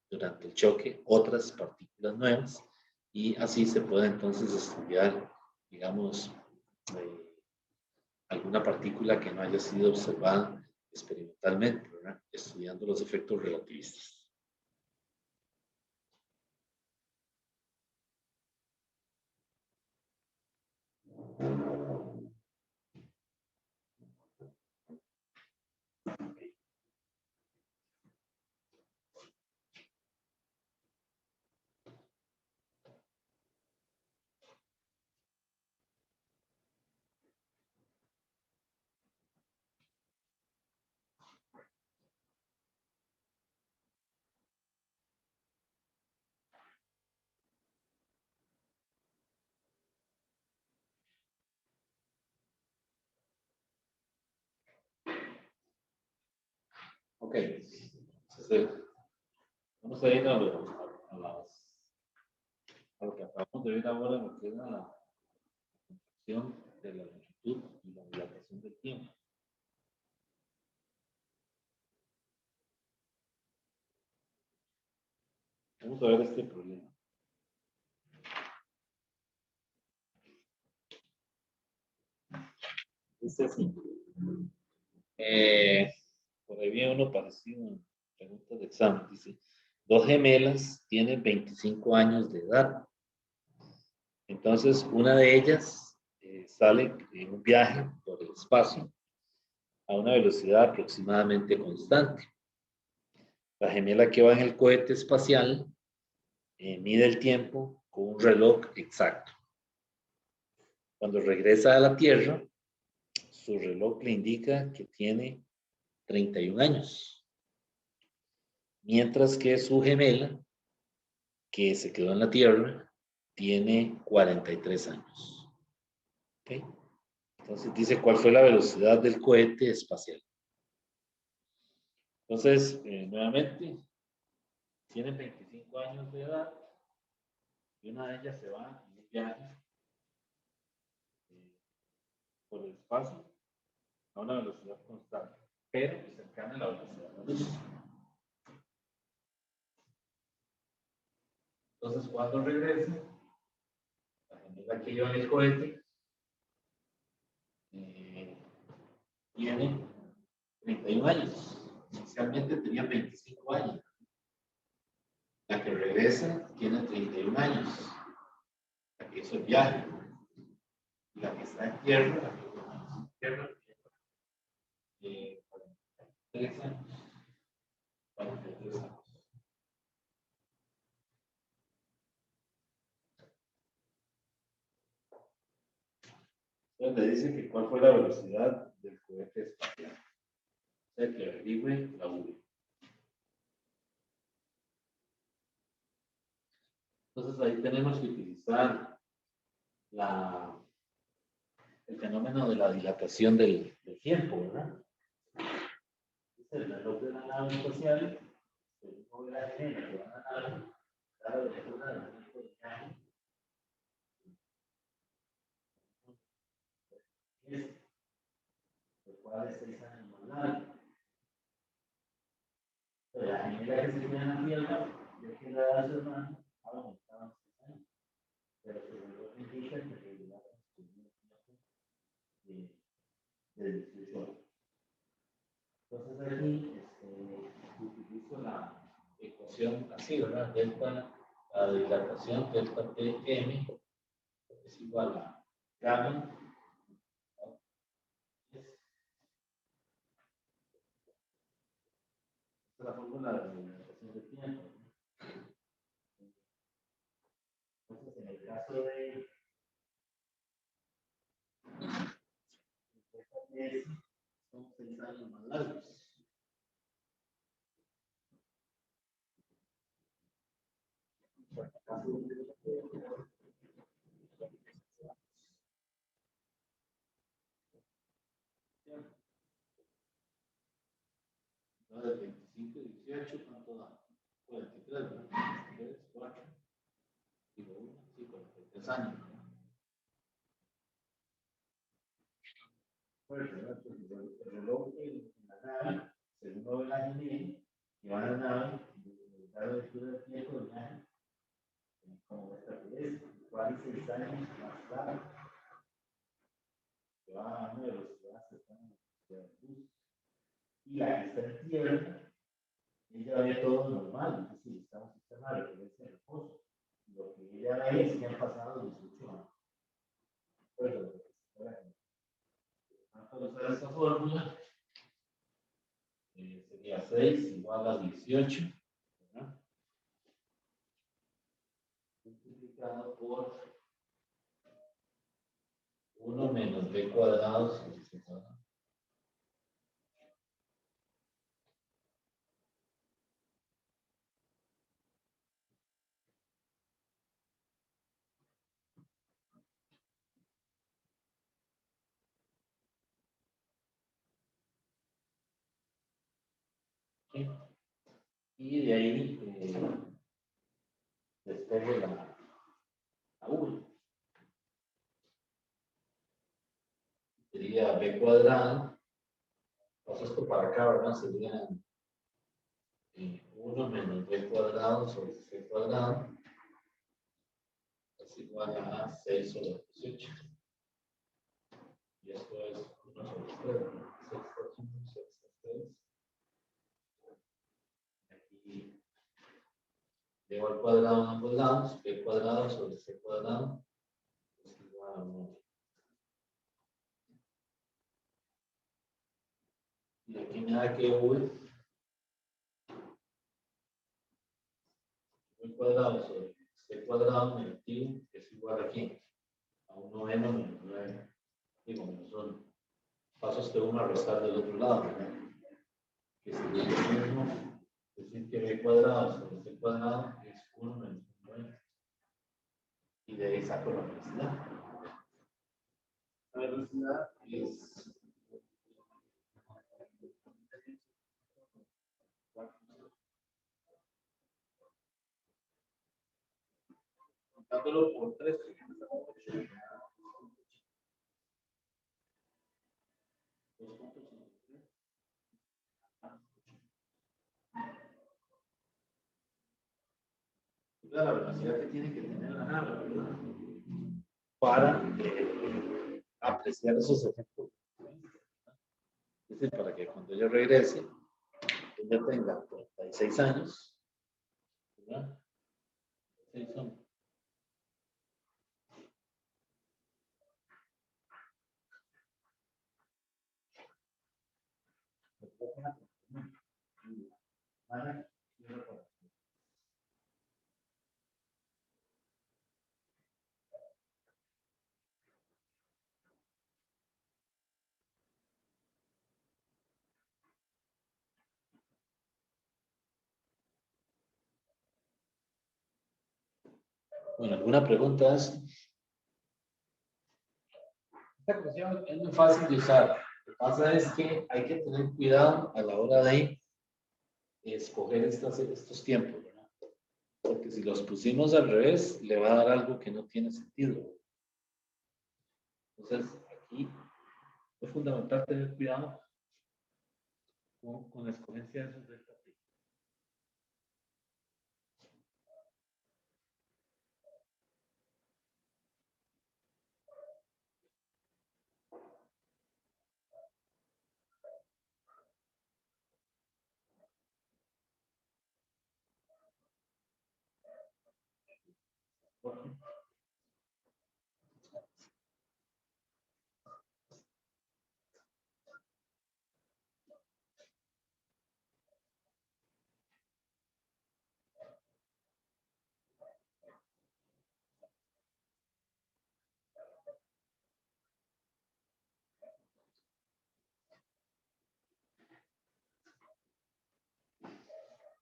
Durante el choque otras partículas nuevas y así se puede entonces estudiar, digamos, alguna partícula que no haya sido observada experimentalmente, ¿verdad? Estudiando los efectos relativistas. Ok. Entonces, vamos a ir a lo que acabamos de ver ahora, lo que es la función de la longitud y la dilatación del tiempo. Vamos a ver este problema. Dice así. Por ahí viene uno parecido en preguntas de examen. Dice, dos gemelas tienen 25 años de edad. Entonces, una de ellas sale en un viaje por el espacio a una velocidad aproximadamente constante. La gemela que va en el cohete espacial mide el tiempo con un reloj exacto. Cuando regresa a la Tierra, su reloj le indica que tiene 31 años, mientras que su gemela, que se quedó en la Tierra, tiene 43 años. ¿Okay? Entonces dice cuál fue la velocidad del cohete espacial. Entonces, nuevamente, tienen 25 años de edad y una de ellas se va en un viaje por el espacio a una velocidad constante, pero cercana a la velocidad de la luz. Entonces, cuando regrese, la gemela que lleva en el cohete tiene 31 años. Inicialmente tenía 25 años. La que regresa tiene 31 años. La que hizo el viaje. Y la que está en tierra, la que está en tierra, 43 años. 43 años. Entonces le dice que cuál fue la velocidad del cohete espacial. O sea, que averigüe la V. Entonces ahí tenemos que utilizar el fenómeno de la dilatación del tiempo, ¿verdad? Es el reloj de la nave espacial, el reloj de la gemela que va a la nave, cada velocidad del tiempo de viaje, lo cual es 6 años más largo. Pero la gemela que se queda en la Tierra, ya que la edad de su hermano, ha aumentado 6 años. Pero su reloj indica que regular su tiempo de 18 horas. Entonces aquí utilizo la ecuación así, ¿verdad? Delta, la dilatación delta Tm es igual a gamma. Esta es la fórmula de la dilatación del tiempo. Entonces, en el caso de son 6 años más largos. Entonces, 25 y 18, ¿cuánto da? 43, ¿verdad? 3, 4, digo 1, sí, 43 años. Pues, el reloj en la nave, según lo ve la gemela, que va a la nave, la lectura del tiempo de viaje, como esta que es, 46 años más largo, que va a una velocidad cercana a la velocidad de luz. Y la que está en tierra, ella ve todo normal, es decir, está en un sistema de referencia de reposo. Lo que ella ve es que han pasado 18 años. Pues, lo que se puede usar esta fórmula sería 6 igual a 18, ¿verdad? Multiplicado por 1 menos b cuadrado sobre c cuadrado. ¿sí? Y de ahí despejo la V. Sería B cuadrado. Paso esto para acá, ¿verdad? Sería 1 menos B cuadrado sobre C cuadrado es igual a 6 sobre 18. Y esto es 1 sobre 3, ¿no? 6 por 1, 6 por 3. Aquí llevo al cuadrado en ambos lados, B cuadrado sobre C cuadrado es igual a 1. Y aquí me da que V cuadrado sobre C cuadrado negativo es igual aquí a 1 menos 9. Digo, menos 1. Paso este 1 a restar del otro lado, ¿verdad? Que sería lo mismo, es decir, que B cuadrado sobre C cuadrado es 1 menos 9. Y de ahí saco la velocidad. La velocidad es contándolo por 3. La velocidad que tiene que tener la nave, ¿verdad? Para apreciar esos efectos. Es decir, para que cuando yo regrese, ella tenga 36 años, ¿verdad? 36 años. Bueno, ¿alguna pregunta? Esta cuestión es muy fácil de usar. Lo que pasa es que hay que tener cuidado a la hora de escoger estos tiempos, ¿verdad? Porque si los pusimos al revés, le va a dar algo que no tiene sentido. Entonces, aquí es fundamental tener cuidado con la escogencia de esos delta t.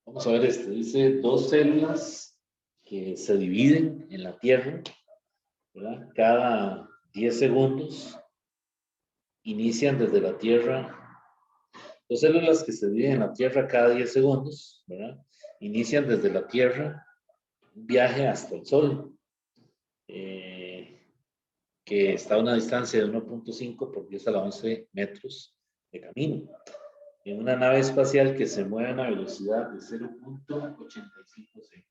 Vamos a ver este. Dice 2 células que se dividen en la Tierra, ¿verdad? Cada 10 segundos inician desde la Tierra. 2 células que se dividen en la Tierra cada 10 segundos, ¿verdad? Inician desde la Tierra un viaje hasta el Sol, que está a una distancia de 1.5 por 10 a la 11 metros de camino, en una nave espacial que se mueve a una velocidad de 0.85 segundos.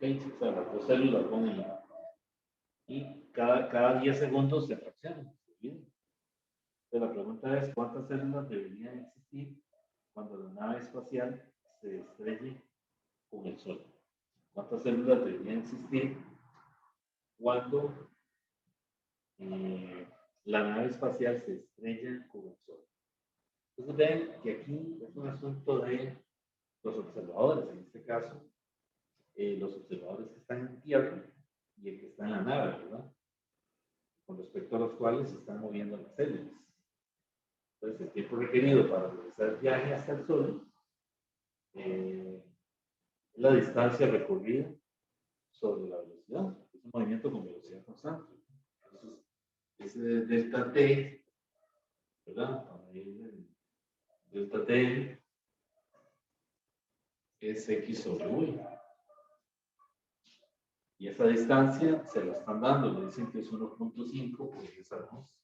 O sea, las 2 células ponen y cada 10 segundos se fraccionan. Entonces la pregunta es, ¿cuántas células deberían existir cuando la nave espacial se estrelle con el Sol? ¿Cuántas células deberían existir cuando la nave espacial se estrella con el Sol? Entonces ven que aquí es un asunto de los observadores, en este caso, los observadores que están en tierra y el que está en la nave, ¿verdad? Con respecto a los cuales se están moviendo las células. Entonces, el tiempo requerido para realizar el viaje hasta el Sol es la distancia recorrida sobre la velocidad. Es un movimiento con velocidad constante. Entonces, ese delta t ¿verdad? Para medir el delta T es X sobre V. Y esa distancia se la están dando, le dicen que es 1.5 por 10 a la 11.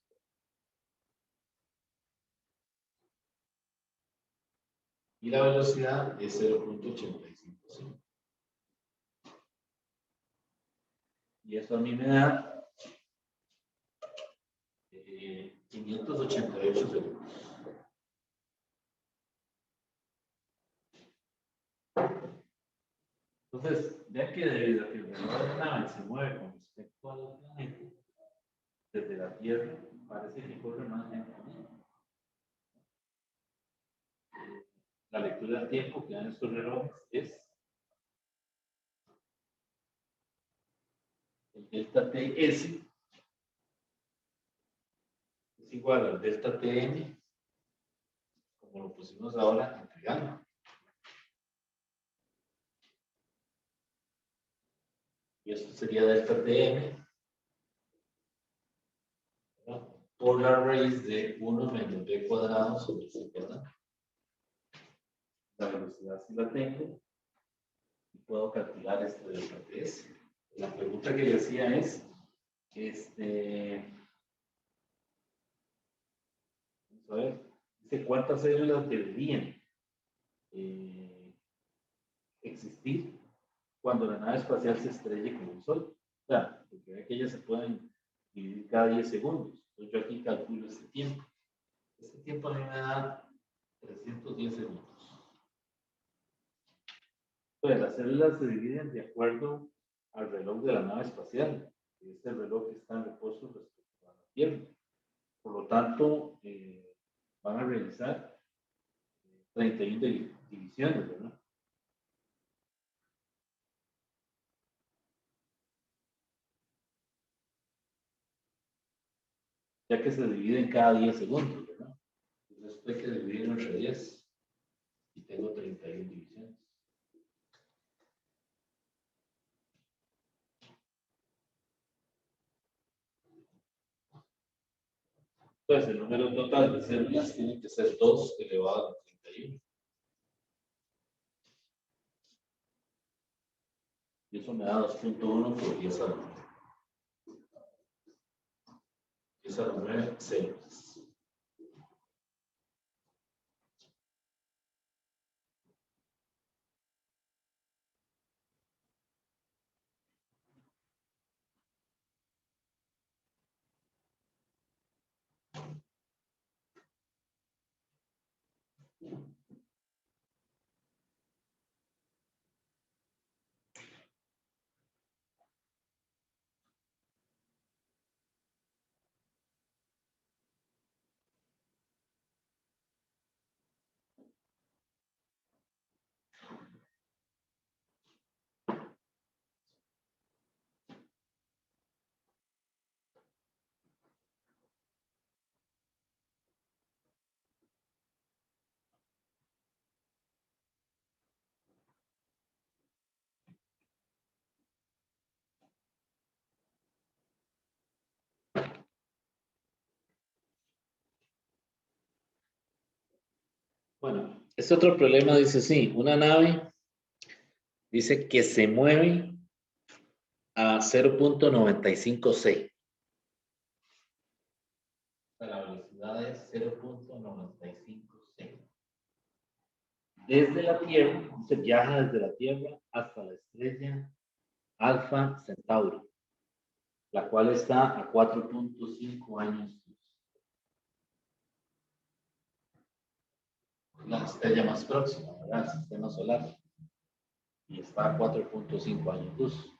Y la velocidad es 0.855. Y eso a mí me da 588 segundos. Entonces, ya que debido a que el reloj de la nave se mueve con respecto al planeta, desde la Tierra, parece que corre más lentamente. La lectura del tiempo que dan estos relojes es el delta TS es igual al delta TN, como lo pusimos ahora en triángulo. Y esto sería delta TN, ¿verdad?, por la raíz de 1 menos b cuadrado sobre c cuadrado. La velocidad sí la tengo y puedo calcular este delta TS. La pregunta que le hacía es, vamos a ver, dice cuántas células deberían existir cuando la nave espacial se estrelle con el Sol. O sea, porque ve que ellas se pueden dividir cada 10 segundos. Entonces yo aquí calculo este tiempo. Este tiempo a mí me da 310 segundos. Pues las células se dividen de acuerdo al reloj de la nave espacial. Este reloj está en reposo respecto a la Tierra. Por lo tanto, van a realizar 31 divisiones, ¿verdad? Ya que se dividen cada 10 segundos, ¿verdad? Entonces esto hay que dividirlo entre 10 y tengo 31 divisiones. Entonces el número total de células tiene que ser 2 elevado a 31. Y eso me da 2.1 por 10 a la 9. 10 a la 9 células. Bueno, este otro problema dice, sí, una nave dice que se mueve a 0.95 C. La velocidad es 0.95 C. Desde la Tierra, se viaja desde la Tierra hasta la estrella Alfa Centauri, la cual está a 4.5 años luz. La estrella más próxima, ¿verdad?, al sistema solar. Y está a 4.5 años luz.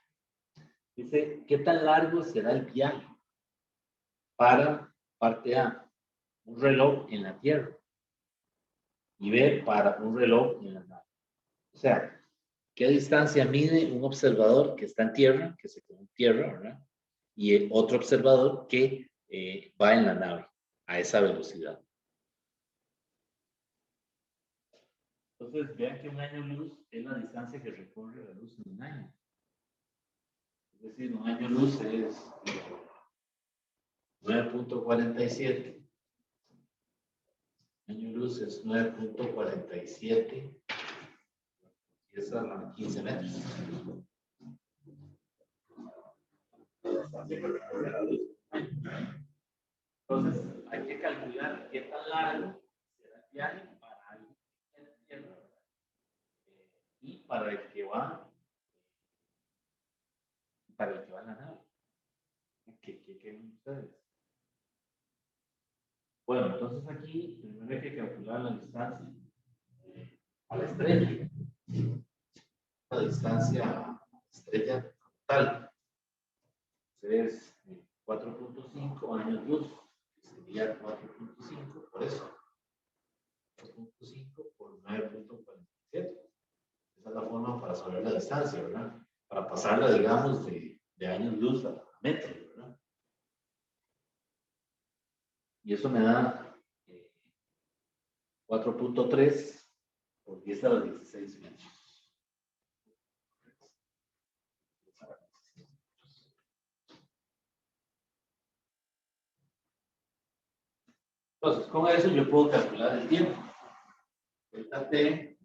Dice, ¿qué tan largo será el viaje para parte A, un reloj en la Tierra, y B, para un reloj en la nave? O sea, ¿qué distancia mide un observador que está en tierra, que se quedó en tierra, ¿verdad?, y otro observador que va en la nave a esa velocidad? Entonces, vean que un año luz es la distancia que recorre la luz en un año. Es decir, un año luz es 9.47 luz es 9.47. Y esa es la 15 metros. Entonces, hay que calcular qué tan largo será el viaje para alguien que está en tierra, ¿verdad? Y para el que va en la nave. ¿Qué creen ustedes? Bueno, entonces aquí primero hay que calcular la distancia a la estrella. La distancia a la estrella total. Entonces, 4.5 años luz. Sería 4.5, por eso. 4.5 por 9.47. Esa es la forma para saber la distancia, ¿verdad? Para pasarla, digamos, de años luz a metros, ¿verdad? Y eso me da 4.3 por 10 a la 16 metros. Entonces, con eso yo puedo calcular el tiempo. Delta T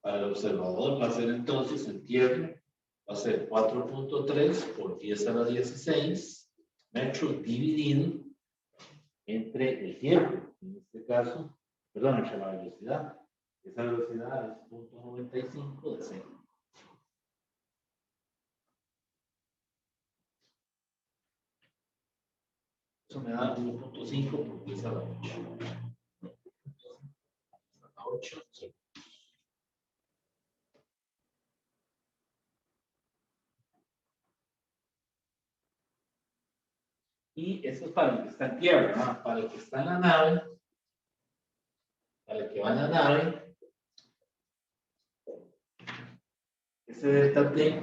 para el observador va a ser entonces en tierra, va a ser 4.3 por 10 a la 16 metros dividido entre el tiempo, en este caso, perdón, entre la velocidad. Esa velocidad es 0.95 de 0. Eso me da 1.5 por 10 a la 8. 8. Y eso es para el que está en tierra, ¿no? Para el que está en la nave, para el que va en la nave, ese delta T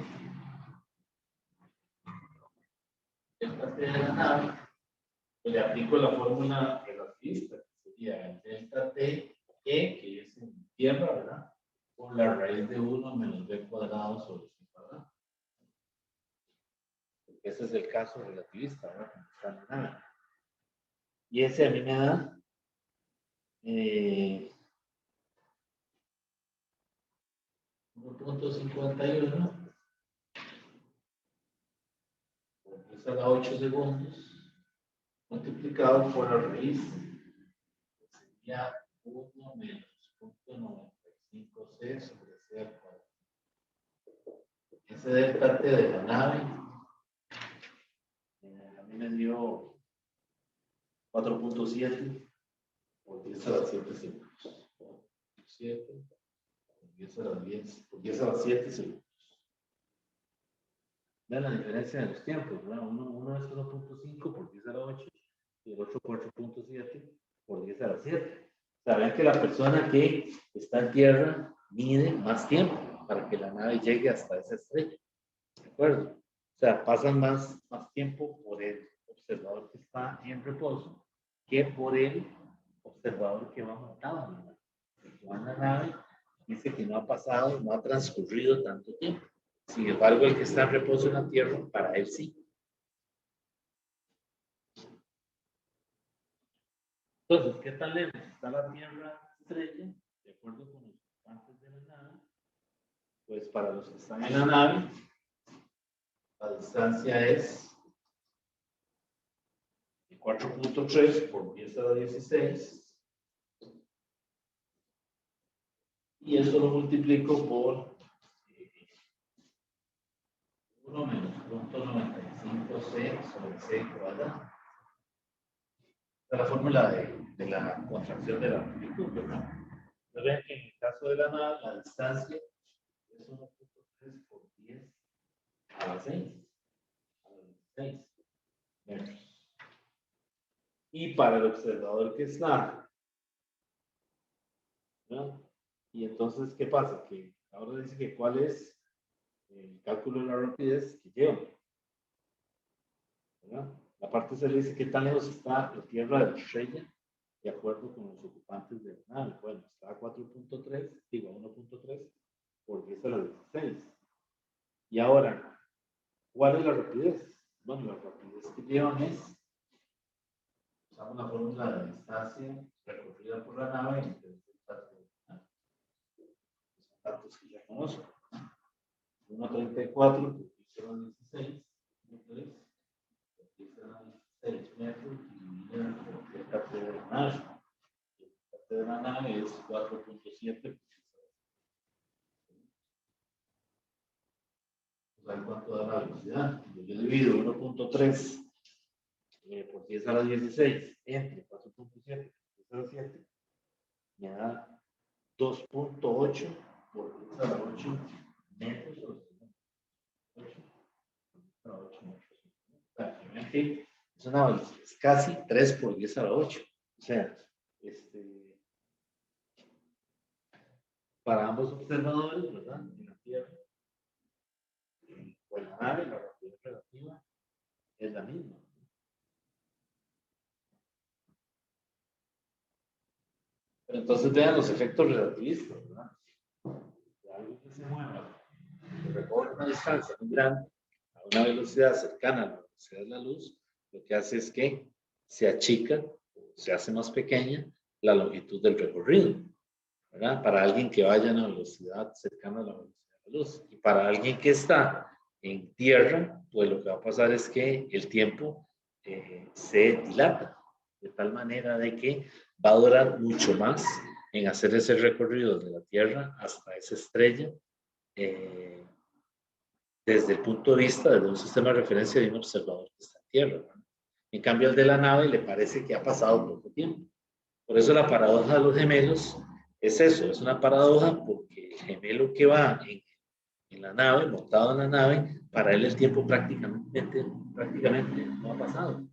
de la nave, pues le aplico la fórmula relativista, que sería el delta T, E, que es en tierra, ¿verdad? Por la raíz de 1 menos b cuadrado sobre c cuadrado. Porque ese es el caso relativista, ¿verdad? Cuando está en la nave. Y ese a mí me da 1.51 por 10 a la 8 segundos multiplicado por la raíz, sería 1 menos 0.95c sobre c al cuadrado. Ese delta T de la nave a mí me dio 4.7 por 10 a la 7 segundos. 7 por 10 a la 10 por 10 a la 7 segundos. Vean la diferencia de los tiempos, ¿verdad? Uno es 1.5 por 10 a la 8 y el otro 4.7 por 10 a la 7. Saben que la persona que está en tierra mide más tiempo para que la nave llegue hasta esa estrella. ¿De acuerdo? O sea, pasan más tiempo por el observador que está en reposo que por el observador que va montado en la nave. El que va en la nave dice que no ha pasado, no ha transcurrido tanto tiempo. Sin embargo, el que está en reposo en la tierra, para él sí. Entonces, ¿qué tan lejos está la Tierra estrella? De acuerdo con los ocupantes de la nave, pues para los que están en la nave, la distancia es 4.3 por 10 a la 16. Y eso lo multiplico por 1 menos 0.95c sobre c cuadrado. Esta es la fórmula de la contracción de la amplitud, ¿verdad? Entonces ven que en el caso de la nave, la distancia es 1.3 por 10 a la 6. A la 16 metros. Y para el observador que está, ¿verdad? Y entonces, ¿qué pasa? Que ahora dice que cuál es el cálculo de la rapidez que lleva, ¿verdad? La parte C le dice qué tan lejos está la Tierra de la estrella de acuerdo con los ocupantes de la nave. Bueno, está a 4.3, digo 1.3 por 10 a la 16. Y ahora, ¿cuál es la rapidez? Bueno, la rapidez que llevan es Usamos la fórmula de distancia recorrida por la nave entre el espacio. Son datos que ya conozco. 1.34 por 16, 16 metros dividido por el cátedra de la nave. El cátedra de la nave es 4.7. ¿Cuánto da la velocidad? Yo divido 1.3 por 10 a la 16 entre 4.7 por 10 a la 7 me da 2.8 por 10 a la 8 metros por segundo. 8 a la 8 metros. O sea, realmente es casi 3 por 10 a la 8. O sea, para ambos observadores, ¿verdad? En la Tierra, pues la nave, la rapidez relativa es la misma. Pero entonces vean los efectos relativistas, ¿verdad? De algo que se mueva, que recorre una distancia muy grande, a una velocidad cercana a la velocidad de la luz, lo que hace es que se achica, se hace más pequeña la longitud del recorrido, ¿verdad? Para alguien que vaya a una velocidad cercana a la velocidad de la luz. Y para alguien que está en tierra, pues lo que va a pasar es que el tiempo se dilata, de tal manera de que va a durar mucho más en hacer ese recorrido de la Tierra hasta esa estrella, desde el punto de vista de un sistema de referencia de un observador que está en Tierra, ¿no? En cambio, al de la nave le parece que ha pasado poco tiempo. Por eso la paradoja de los gemelos es eso, es una paradoja porque el gemelo que va en la nave, montado en la nave, para él el tiempo prácticamente no ha pasado.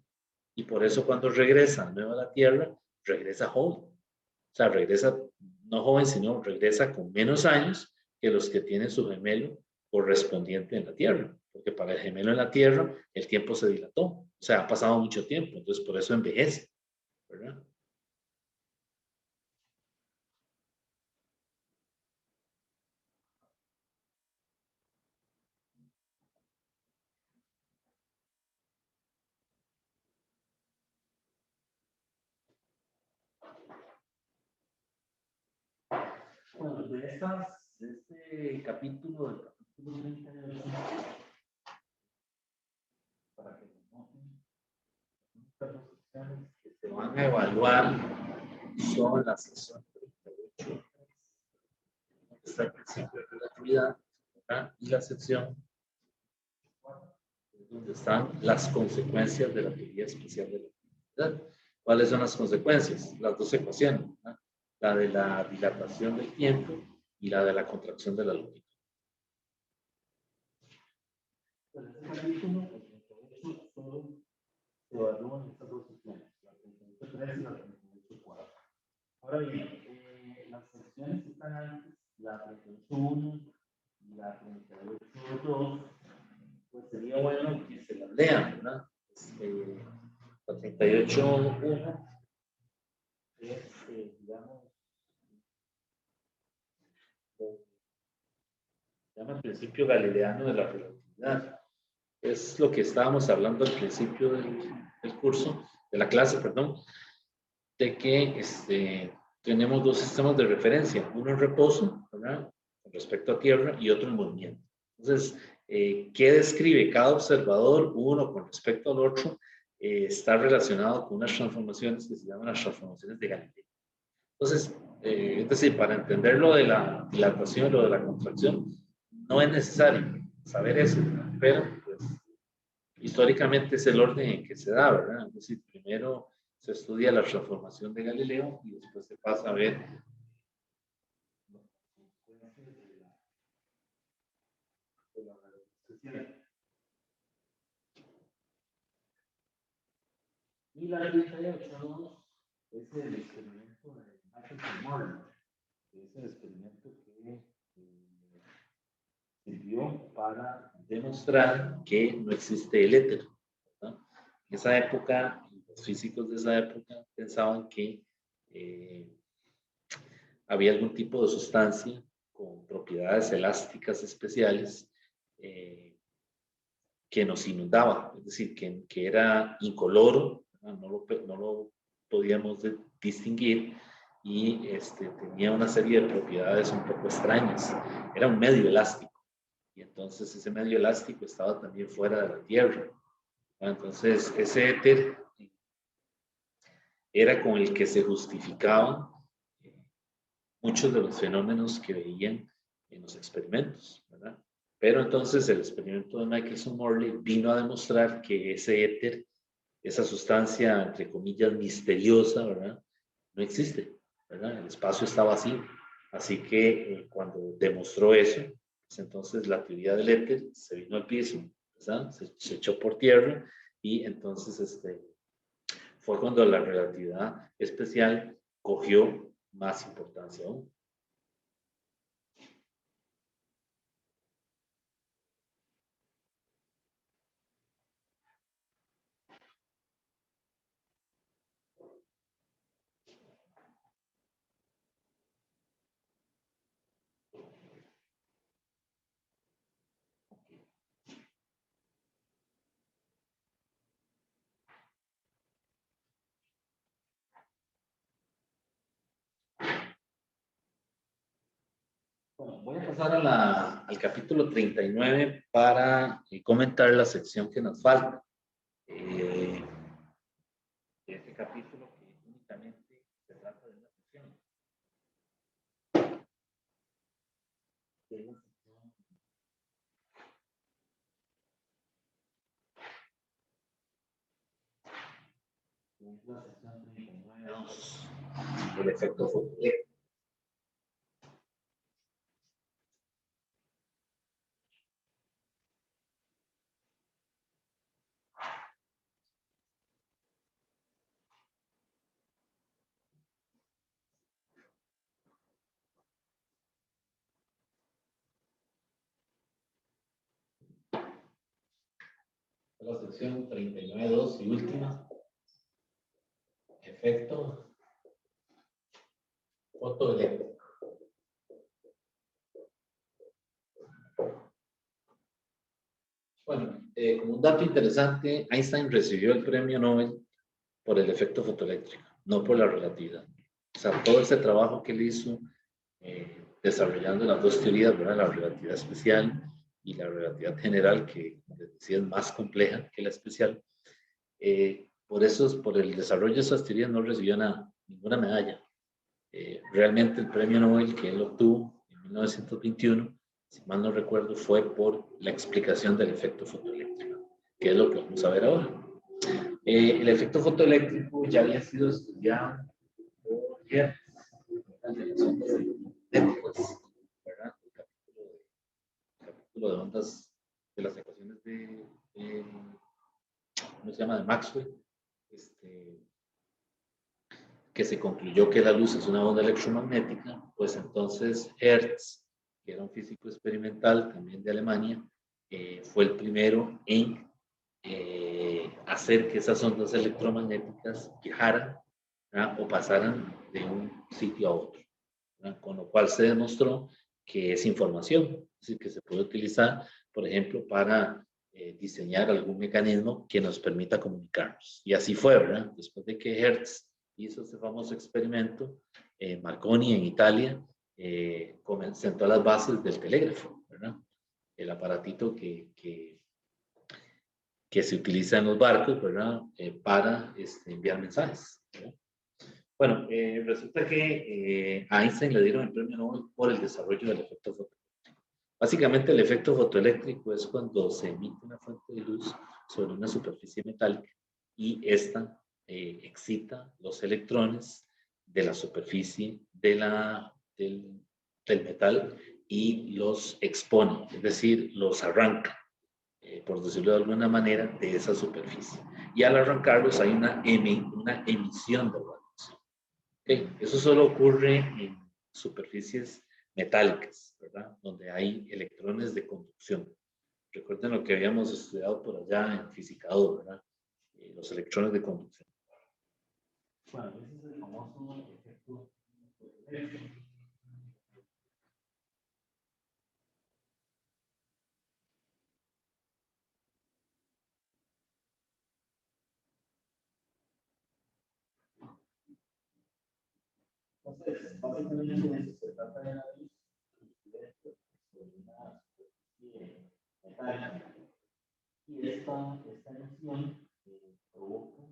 Y por eso cuando regresa de nuevo a la Tierra, regresa joven. O sea, regresa no joven, sino regresa con menos años que los que tiene su gemelo correspondiente en la Tierra. Porque para el gemelo en la Tierra, el tiempo se dilató. O sea, ha pasado mucho tiempo. Entonces, por eso envejece, ¿verdad? Bueno, de este capítulo, del capítulo 38, para que noten, estas secciones que se van a evaluar son la sección 38, está el principio de relatividad, y la sección donde están las consecuencias de la teoría especial de la relatividad. ¿Cuáles son las consecuencias? Las dos ecuaciones, ¿verdad? La de la dilatación del tiempo y la de la contracción de la longitud. En este capítulo, solo se evalúan estas dos secciones, la 38.3 y la 38.4. Ahora bien, las secciones que están antes, la 38.1 y la 38.2, pues sería bueno que se las lean, ¿verdad? La 38.1 es, digamos, se llama el principio galileano de la relatividad. Es lo que estábamos hablando al principio del curso, de la clase, perdón, de que tenemos dos sistemas de referencia, uno en reposo, ¿verdad?, con respecto a Tierra, y otro en movimiento. Entonces, ¿qué describe cada observador, uno con respecto al otro? Está relacionado con unas transformaciones que se llaman las transformaciones de Galileo. Entonces, es decir, para entender lo de la dilatación, lo de la contracción, no es necesario saber eso, ¿verdad? Pero pues, históricamente es el orden en que se da, ¿verdad? Es decir, primero se estudia la transformación de Galileo y después se pasa a ver la relativización. Y la 38 es el experimento de Maxwell, que es el experimento que sirvió para demostrar que no existe el éter, ¿verdad? En esa época, los físicos de esa época pensaban que había algún tipo de sustancia con propiedades elásticas especiales que nos inundaba, es decir, que era incoloro, ¿verdad? No lo podíamos distinguir y tenía una serie de propiedades un poco extrañas. Era un medio elástico y entonces ese medio elástico estaba también fuera de la Tierra. Entonces ese éter era con el que se justificaban muchos de los fenómenos que veían en los experimentos, ¿verdad? Pero entonces el experimento de Michelson-Morley vino a demostrar que ese éter, esa sustancia, entre comillas, misteriosa, ¿verdad? No existe, ¿verdad? El espacio está vacío. Así que cuando demostró eso, pues entonces la teoría del éter se vino al piso, ¿verdad? Se echó por tierra y entonces fue cuando la relatividad especial cogió más importancia aún. Bueno, voy a pasar al capítulo 39 para comentar la sección que nos falta. Este capítulo que únicamente se trata de una sección. La sección 39.2, el efecto fotoeléctrico. La sección 39.2 y última, efecto fotoeléctrico. Bueno, como un dato interesante, Einstein recibió el premio Nobel por el efecto fotoeléctrico, no por la relatividad. O sea, todo ese trabajo que él hizo desarrollando las dos teorías, ¿verdad? La relatividad especial y la relatividad general, que les decía es más compleja que la especial. Por el desarrollo de esas teorías no recibió ninguna medalla. Realmente el premio Nobel que él obtuvo en 1921, si mal no recuerdo, fue por la explicación del efecto fotoeléctrico, que es lo que vamos a ver ahora. El efecto fotoeléctrico ya había sido estudiado por Hertz, de las ondas electromagnéticas, ¿verdad? El capítulo de ondas de las ecuaciones ¿cómo se llama? De Maxwell, que se concluyó que la luz es una onda electromagnética, pues entonces Hertz, que era un físico experimental también de Alemania, fue el primero en hacer que esas ondas electromagnéticas viajaran, ¿verdad? O pasaran de un sitio a otro, ¿verdad? Con lo cual se demostró que es información, es decir, que se puede utilizar, por ejemplo, para diseñar algún mecanismo que nos permita comunicarnos. Y así fue, ¿verdad? Después de que Hertz hizo ese famoso experimento, Marconi en Italia sentó las bases del telégrafo, ¿verdad? El aparatito que se utiliza en los barcos, ¿verdad? Para enviar mensajes, ¿verdad? Bueno, resulta que a Einstein le dieron el premio Nobel por el desarrollo del efecto fotoeléctrico. Básicamente el efecto fotoeléctrico es cuando se emite una fuente de luz sobre una superficie metálica y esta excita los electrones de la superficie del metal y los expone, es decir, los arranca, por decirlo de alguna manera, de esa superficie. Y al arrancarlos hay una emisión de radiación. Okay. Eso solo ocurre en superficies metálicas, ¿verdad? Donde hay electrones de conducción. Recuerden lo que habíamos estudiado por allá en física 2, ¿verdad? Los electrones de conducción. Bueno, ese es el famoso efecto. Entonces, básicamente de eso se trata de la luz sobre una superficie metálica. Y esta emisión provoca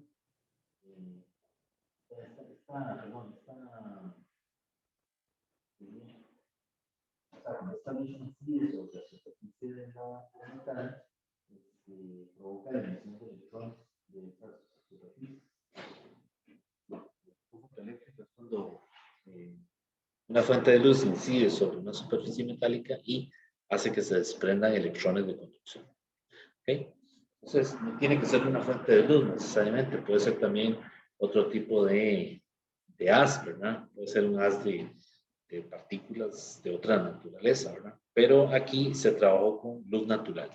esta luz incide sobre la superficie de la metal, provoca la emisión de electrones de esas superficies. El flujo eléctrico es cuando una fuente de luz incide sobre una superficie metálica y hace que se desprendan electrones de conducción. ¿Okay? Entonces, no tiene que ser una fuente de luz necesariamente, puede ser también otro tipo de haz, ¿verdad? Puede ser un haz de partículas de otra naturaleza, ¿verdad? Pero aquí se trabajó con luz natural.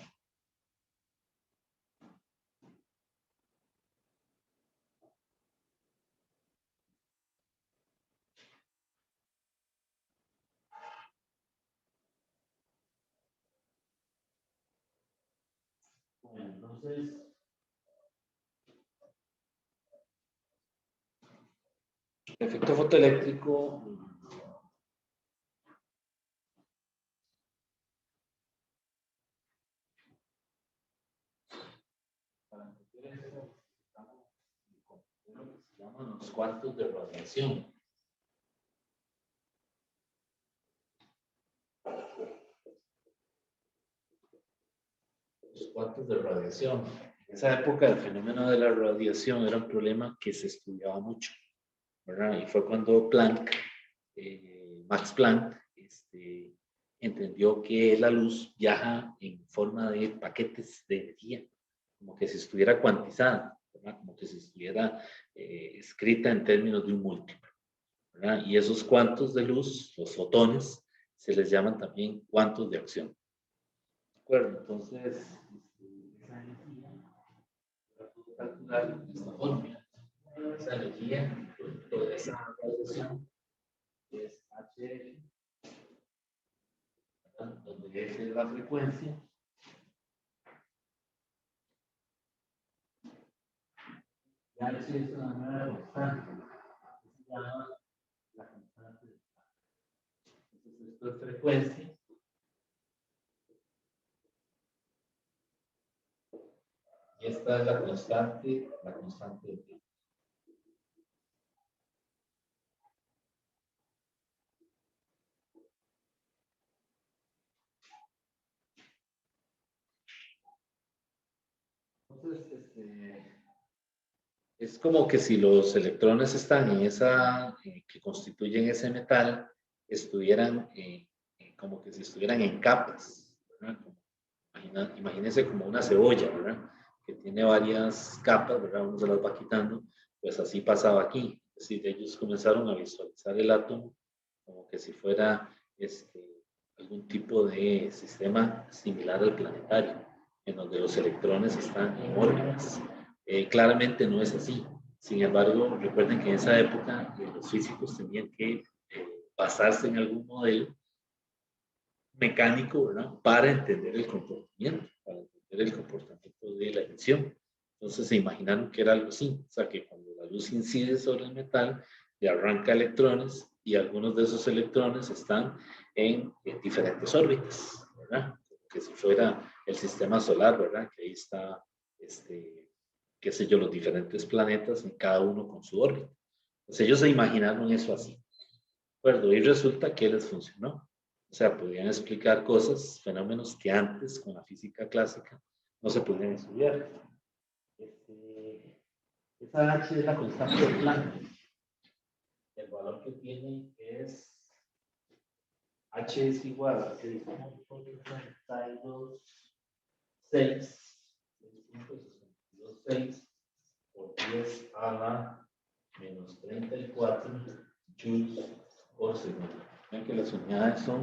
Bueno, entonces, el efecto fotoeléctrico para entender eso necesitamos lo que se llaman los cuantos de radiación. Los cuantos de radiación. En esa época el fenómeno de la radiación era un problema que se estudiaba mucho, ¿verdad? Y fue cuando Planck, Max Planck, entendió que la luz viaja en forma de paquetes de energía, como que si estuviera cuantizada, ¿verdad? Como que si estuviera escrita en términos de un múltiplo, ¿verdad? Y esos cuantos de luz, los fotones, se les llaman también cuantos de acción. ¿De acuerdo? Entonces, esa energía la puedo calcular de esta fórmula. Esa energía, toda esa radiación, es HF, donde F es la frecuencia, y H es una nueva constante, que se llama la constante de Planck. Entonces, esto es frecuencia. Y esta es la constante de tiempo. Entonces, es como que si los electrones están en esa, que constituyen ese metal, estuvieran como que si estuvieran en capas, ¿verdad? Imagínense como una cebolla, ¿verdad? Que tiene varias capas, ¿verdad? Uno se las va quitando, pues así pasaba aquí. Es decir, ellos comenzaron a visualizar el átomo como que si fuera algún tipo de sistema similar al planetario, en donde los electrones están en órbitas. Claramente no es así. Sin embargo, recuerden que en esa época los físicos tenían que basarse en algún modelo mecánico, ¿verdad? Para entender el comportamiento, de la emisión. Entonces se imaginaron que era algo así, o sea que cuando la luz incide sobre el metal, le arranca electrones y algunos de esos electrones están en diferentes órbitas, ¿verdad? Que si fuera el sistema solar, ¿verdad? Que ahí está, qué sé yo, los diferentes planetas, en cada uno con su órbita. Entonces ellos se imaginaron eso así, ¿de acuerdo? Y resulta que les funcionó. O sea, podían explicar cosas, fenómenos que antes con la física clásica no se podían estudiar. Esa H es la constante de Planck. El valor que tiene es H es igual a 6.62.6 por 10 a la menos 34 joules por segundo. Ven que las unidades son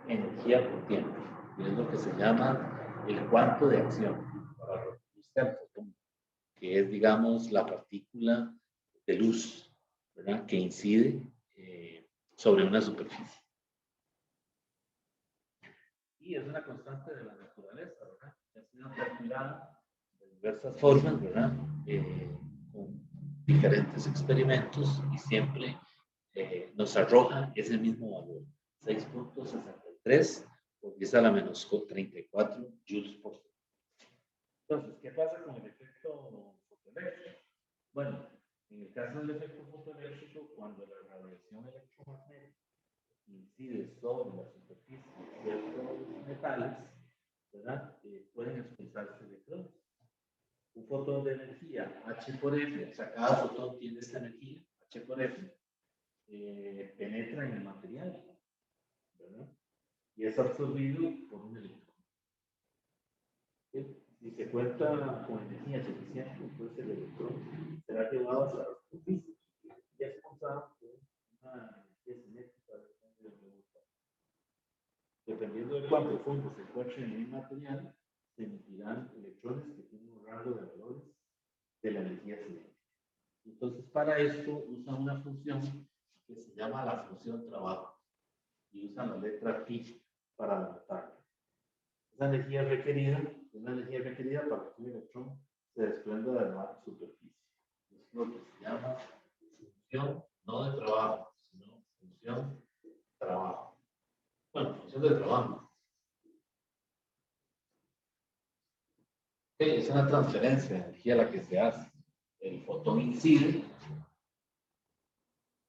energía por tiempo, y es lo que se llama el cuanto de acción para reproducir el fotón, que es, digamos, la partícula de luz, ¿verdad? Que incide sobre una superficie. Y es una constante de la naturaleza, ¿verdad? Que ha sido calculada de diversas formas, ¿verdad? Con diferentes experimentos y siempre nos arroja ese mismo valor, 6.63 por 10 a la menos 34 joules por segundo. Entonces, ¿qué pasa con el efecto fotoeléctrico? Bueno, en el caso del efecto fotoeléctrico, cuando la radiación electromagnética incide sobre la superficie de ciertos metales, ¿verdad? Pueden expulsarse electrones. Un fotón de energía H por F, o sea, cada fotón tiene esta energía, H por F, penetra en el material, ¿verdad? Y es absorbido por un electrón. ¿Sí? Si se cuenta con energía suficiente, entonces el electrón será llevado hacia la superficie y expulsado por una energía cinética. Dependiendo de cuánto fondo se encuentre en el material, se emitirán electrones que tienen un rango de valores de la energía cinética. Entonces, para esto usan una función que se llama la función trabajo y usan la letra pi para anotarla. Esa energía requerida es una energía requerida para que un electrón se desprenda de la superficie. Es lo que se llama función no de trabajo, sino función trabajo. Bueno, función de trabajo. Es una transferencia de energía la que se hace. El fotón incide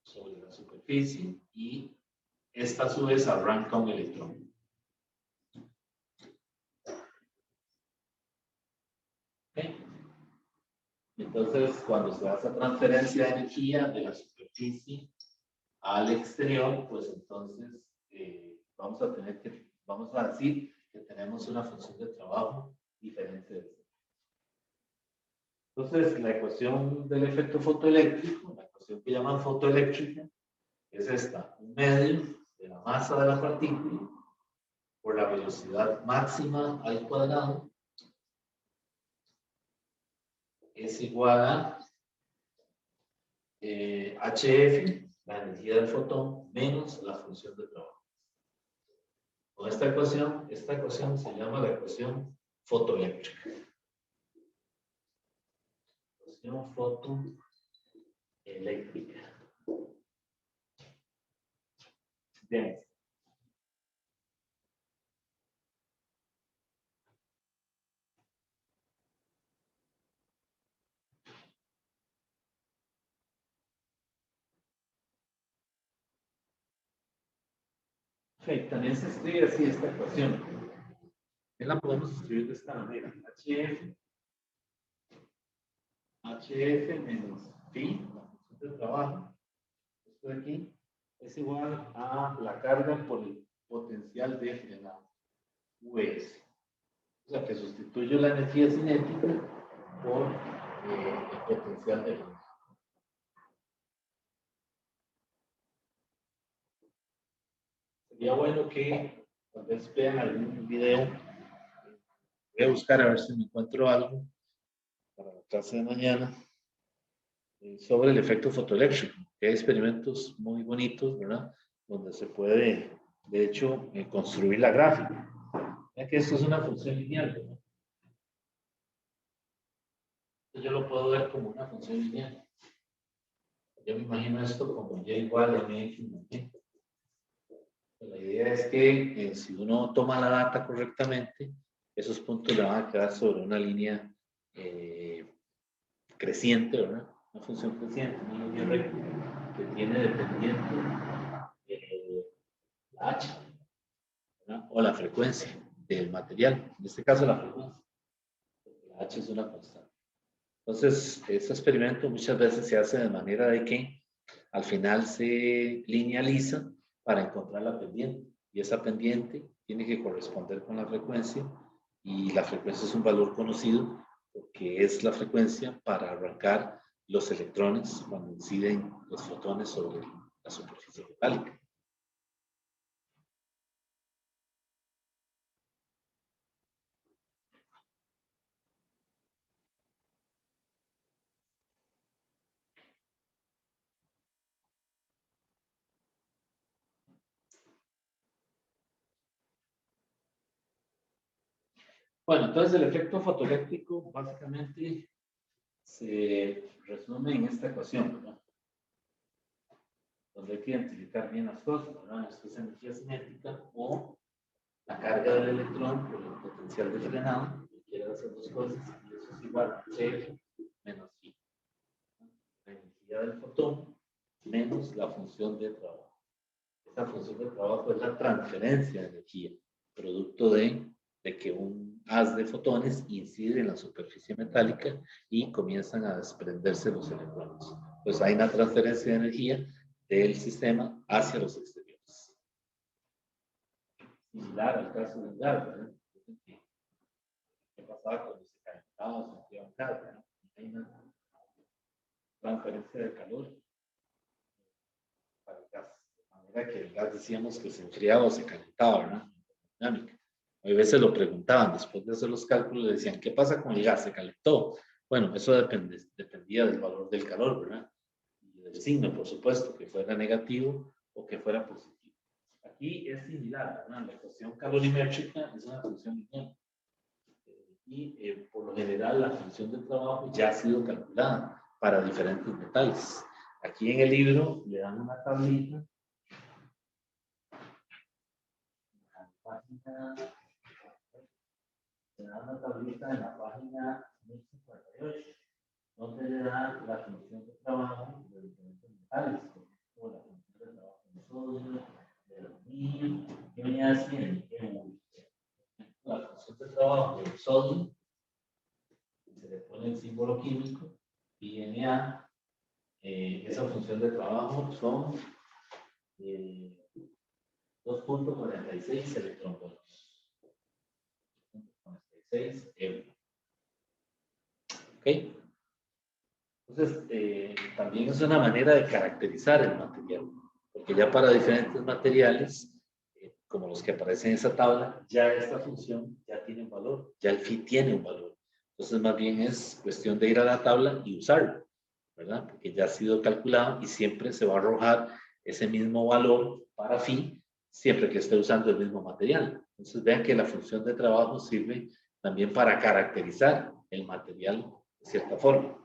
sobre la superficie y esta a su vez arranca un electrón. ¿Okay? Entonces, cuando se hace transferencia de energía de la superficie al exterior, pues entonces vamos a decir que tenemos una función de trabajo diferente de esta. Entonces, la ecuación del efecto fotoeléctrico, la ecuación que llaman fotoeléctrica, es esta: un medio de la masa de la partícula por la velocidad máxima al cuadrado es igual a HF, la energía del fotón, menos la función de trabajo. Con esta ecuación se llama la ecuación fotoeléctrica. Ecuación fotoeléctrica. Bien. Okay, también se escribe así esta ecuación. La podemos escribir de esta manera: HF menos phi, la función de trabajo, esto de aquí, es igual a la carga por el potencial de frenado, US. O sea, que sustituyo la energía cinética por el potencial de frenado. Sería bueno que tal vez vean algún video. Voy a buscar a ver si me encuentro algo para la clase de mañana sobre el efecto fotoeléctrico, que hay experimentos muy bonitos, ¿verdad? Donde se puede, de hecho, construir la gráfica. Ya que esto es una función lineal, ¿verdad? Yo lo puedo ver como una función lineal. Yo me imagino esto como y igual a mx más b. La idea es que si uno toma la data correctamente, esos puntos le van a quedar sobre una línea creciente, ¿verdad? Una función creciente, una línea recta que tiene dependiente la h, ¿verdad? O la frecuencia del material. En este caso la frecuencia. La h es una constante. Entonces, este experimento muchas veces se hace de manera de que al final se linealiza para encontrar la pendiente. Y esa pendiente tiene que corresponder con la frecuencia. Y la frecuencia es un valor conocido porque es la frecuencia para arrancar los electrones cuando inciden los fotones sobre la superficie metálica. Bueno, entonces el efecto fotoeléctrico básicamente se resume en esta ecuación, ¿verdad? donde hay que identificar bien las cosas, ¿verdad? Esto es energía cinética o la carga del electrón por el potencial de frenado, que quiere hacer dos cosas, y eso es igual a C menos I. La energía del fotón menos la función de trabajo. Esta función de trabajo es la transferencia de energía, producto de que un haz de fotones incide en la superficie metálica y comienzan a desprenderse los electrones. Pues hay una transferencia de energía del sistema hacia los exteriores. Similar al caso del gas, ¿verdad? ¿Qué pasaba cuando se calentaba o se enfriaba un gas? ¿Verdad? Hay una transferencia de calor para el gas. De manera que el gas decíamos que se enfriaba o se calentaba, ¿verdad? Dinámica. A veces lo preguntaban, después de hacer los cálculos, le decían, ¿qué pasa con el gas? ¿Se calentó? Bueno, eso dependía del valor del calor, ¿verdad? Y del signo, por supuesto, que fuera negativo o que fuera positivo. Aquí es similar, ¿verdad? La ecuación calorimétrica es una función lineal. Y por lo general la función de trabajo ya ha sido calculada para diferentes metales. Aquí en el libro le dan una tablita. Le dan una tablita en la página 1058, donde le dan la función de trabajo de diferentes metales, como la función de trabajo de sodio, de aluminio, que venía así en la función de trabajo del sodio, se le pone el símbolo químico, y Na, esa función de trabajo son 2.46 electronvoltios. 2.46 euros. ¿Ok? Entonces, también es una manera de caracterizar el material, porque ya para diferentes materiales, como los que aparecen en esa tabla, ya esta función ya tiene un valor, ya el phi tiene un valor. Entonces, más bien es cuestión de ir a la tabla y usarlo, ¿verdad? Porque ya ha sido calculado y siempre se va a arrojar ese mismo valor para phi, siempre que esté usando el mismo material. Entonces, vean que la función de trabajo sirve también para caracterizar el material de cierta forma.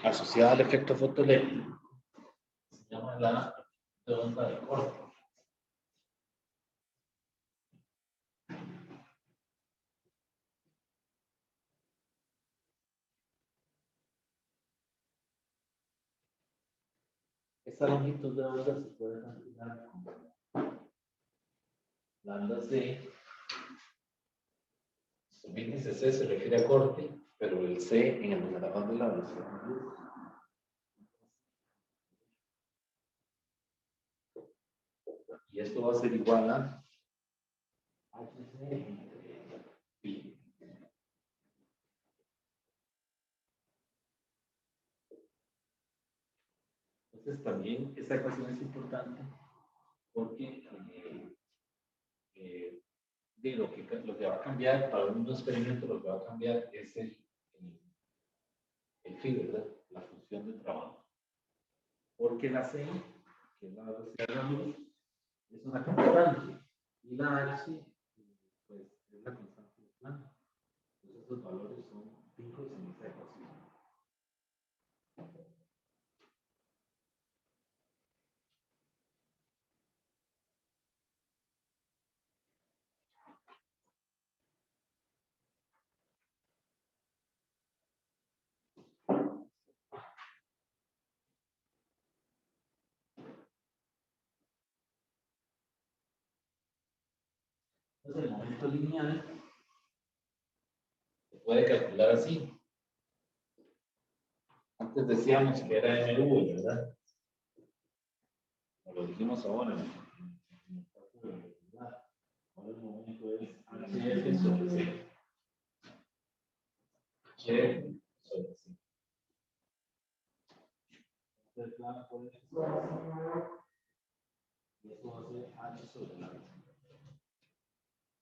Asociada al efecto fotoeléctrico, se llama la onda de corte. Esta longitud de onda se puede calcular como lambda C. Índice C se refiere a corte, pero el C en el numerador de la velocidad de luz. Y esto va a ser igual a HC entre pi. Entonces también esta ecuación es importante porque lo que va a cambiar para un mismo experimento, lo que va a cambiar es el phi, ¿verdad? La función de trabajo. Porque la C, que es la velocidad de la luz, es una constante. Y la H, pues, es la constante de Planck. Entonces, estos valores son fijos en esta ecuación. Entonces, el momento lineal se puede calcular así. Antes decíamos que era MV, ¿verdad? Lo dijimos ahora. Ahora el momento es HF sobre C. HF sobre C. Entonces, la por y esto va a ser H sobre la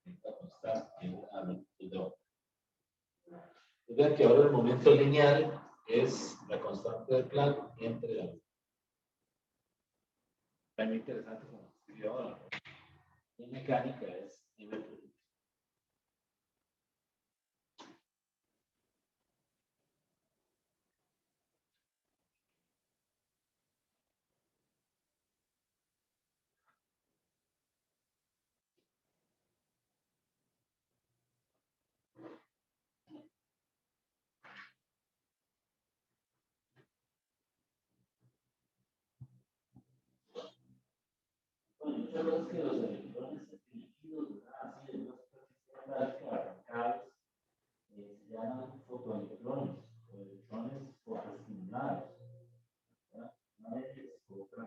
esta constante en una longitud de onda. Vean que ahora el momento lineal es la constante del plano entre la luz. Es muy interesante como se escribió ahora. En mecánica es m por u. Bueno, muchas veces que los electrones dirigidos, así de una superficie arrancados, se llaman fotoelectrones o electrones fotoestimulados. Una vez otra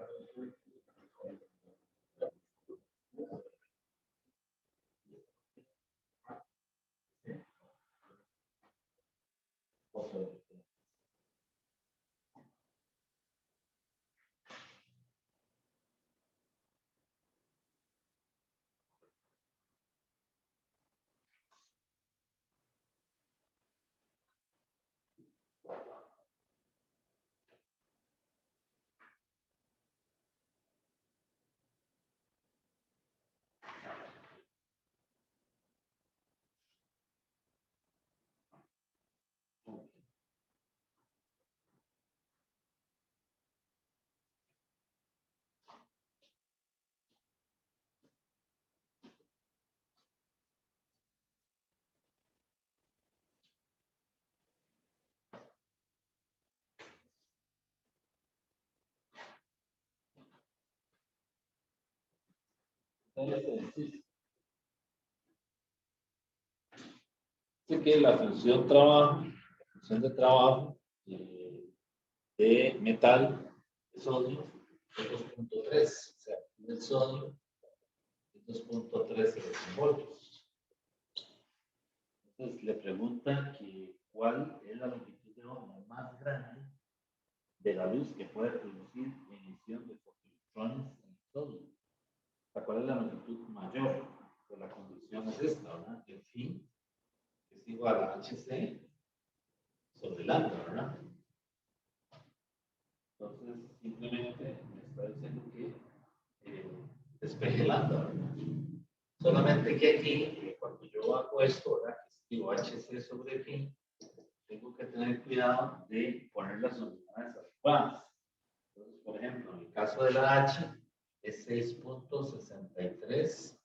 fotoelectrones. Entonces, dice que la función trabajo, la función de trabajo de metal de sodio es 2.3, o sea, el sodio es 2.3 electronvoltios. Entonces le pregunta que cuál es la longitud de onda más grande de la luz que puede producir emisión de fotoelectrones en el sodio. ¿Cuál es la longitud mayor? Pues la condición es esta, ¿verdad? El phi es igual a hc sobre lambda, ¿verdad? Entonces, simplemente me está diciendo que despeje lambda, ¿verdad? Solamente que aquí, cuando yo hago esto, ¿verdad? Que escribo hc sobre phi, tengo que tener cuidado de poner las unidades adecuadas. Entonces, por ejemplo, en el caso de la h, es 6.63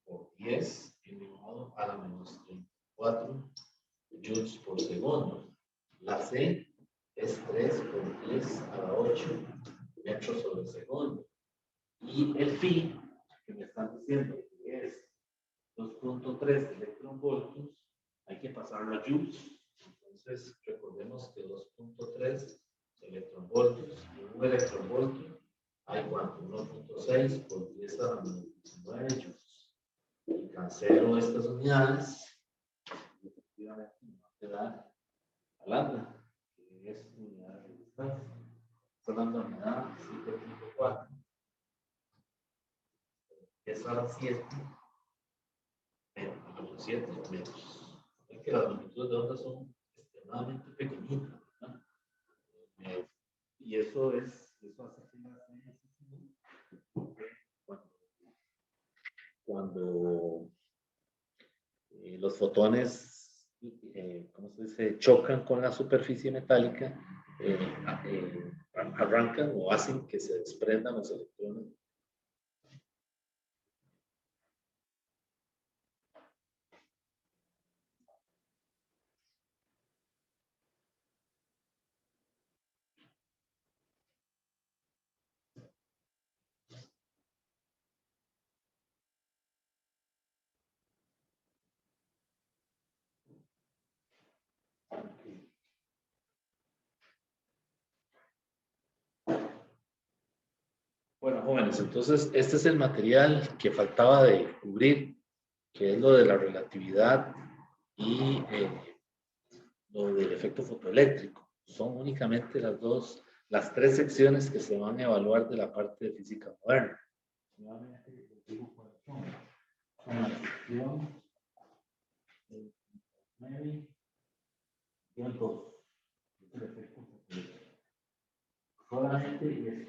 por 10 elevado a la menos 34 joules por segundo. La C es 3 por 10 a la 8 metros sobre segundo. Y el phi, que me están diciendo que es 2.3 electronvoltios, hay que pasarlo a joules. Entonces, recordemos que 2.3 electronvoltios y un electronvoltio hay cuánto, 1.6 por 10 a la menos 19 joules. Y cancelo estas unidades, y efectivamente me va a quedar a lambda, que es unidad de distancia. Esta lambda me da 7.4. Es a las 7 metros. Es que las longitudes de onda son extremadamente pequeñitas, ¿verdad? Y eso hace que cuando los fotones, ¿cómo se dice?, chocan con la superficie metálica, arrancan o hacen que se desprendan los electrones. Bueno, jóvenes, entonces este es el material que faltaba de cubrir, que es lo de la relatividad y lo del efecto fotoeléctrico. Son únicamente las tres secciones que se van a evaluar de la parte de física moderna. Nuevamente, les digo cuáles son. Son la sección 9, tiempo. Solamente es.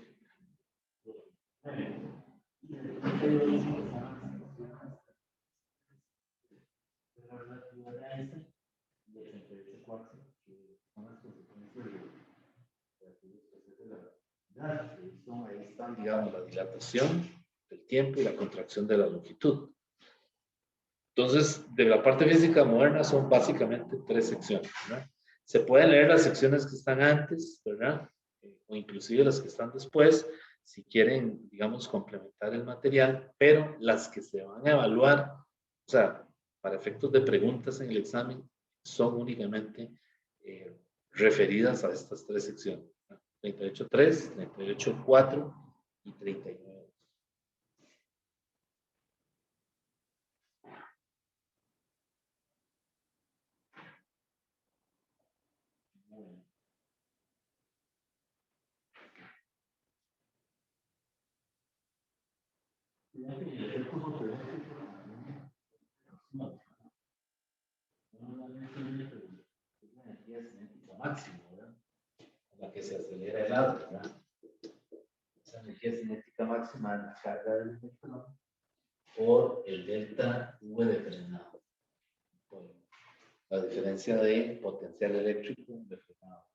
Ahí están, digamos, la dilatación del tiempo y la contracción de la longitud. Entonces, de la parte física moderna son básicamente 3 secciones, ¿verdad? Se pueden leer las secciones que están antes, ¿verdad? O inclusive las que están después, si quieren, digamos, complementar el material, pero las que se van a evaluar, o sea, para efectos de preguntas en el examen, son únicamente referidas a estas 3 secciones, ¿verdad? 38.3, 38.4 y 39. Máximo, ¿verdad? La que se acelera el ave, ¿verdad? Esa energía cinética máxima es la carga del electrón por el delta V de frenado, por la diferencia de potencial eléctrico de frenado.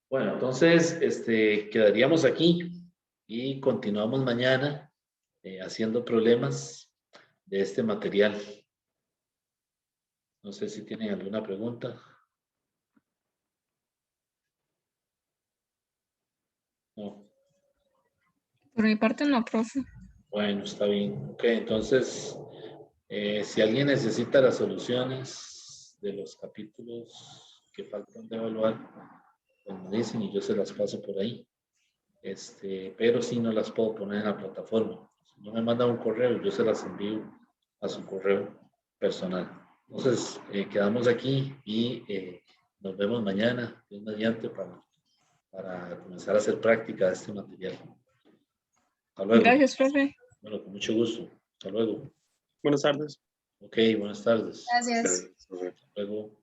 Bueno, entonces quedaríamos aquí y continuamos mañana haciendo problemas de este material. No sé si tienen alguna pregunta. No. Por mi parte no, profe. Bueno, está bien. Ok, entonces, si alguien necesita las soluciones de los capítulos que faltan de evaluar, pues me dicen y yo se las paso por ahí. Pero sí no las puedo poner en la plataforma. Si no me mandan un correo, yo se las envío a su correo personal. Entonces, quedamos aquí y nos vemos mañana, Dios mediante, para comenzar a hacer práctica de este material. Hasta luego. Gracias, profe. Bueno, con mucho gusto. Hasta luego. Buenas tardes. Ok, buenas tardes. Gracias. Hasta luego.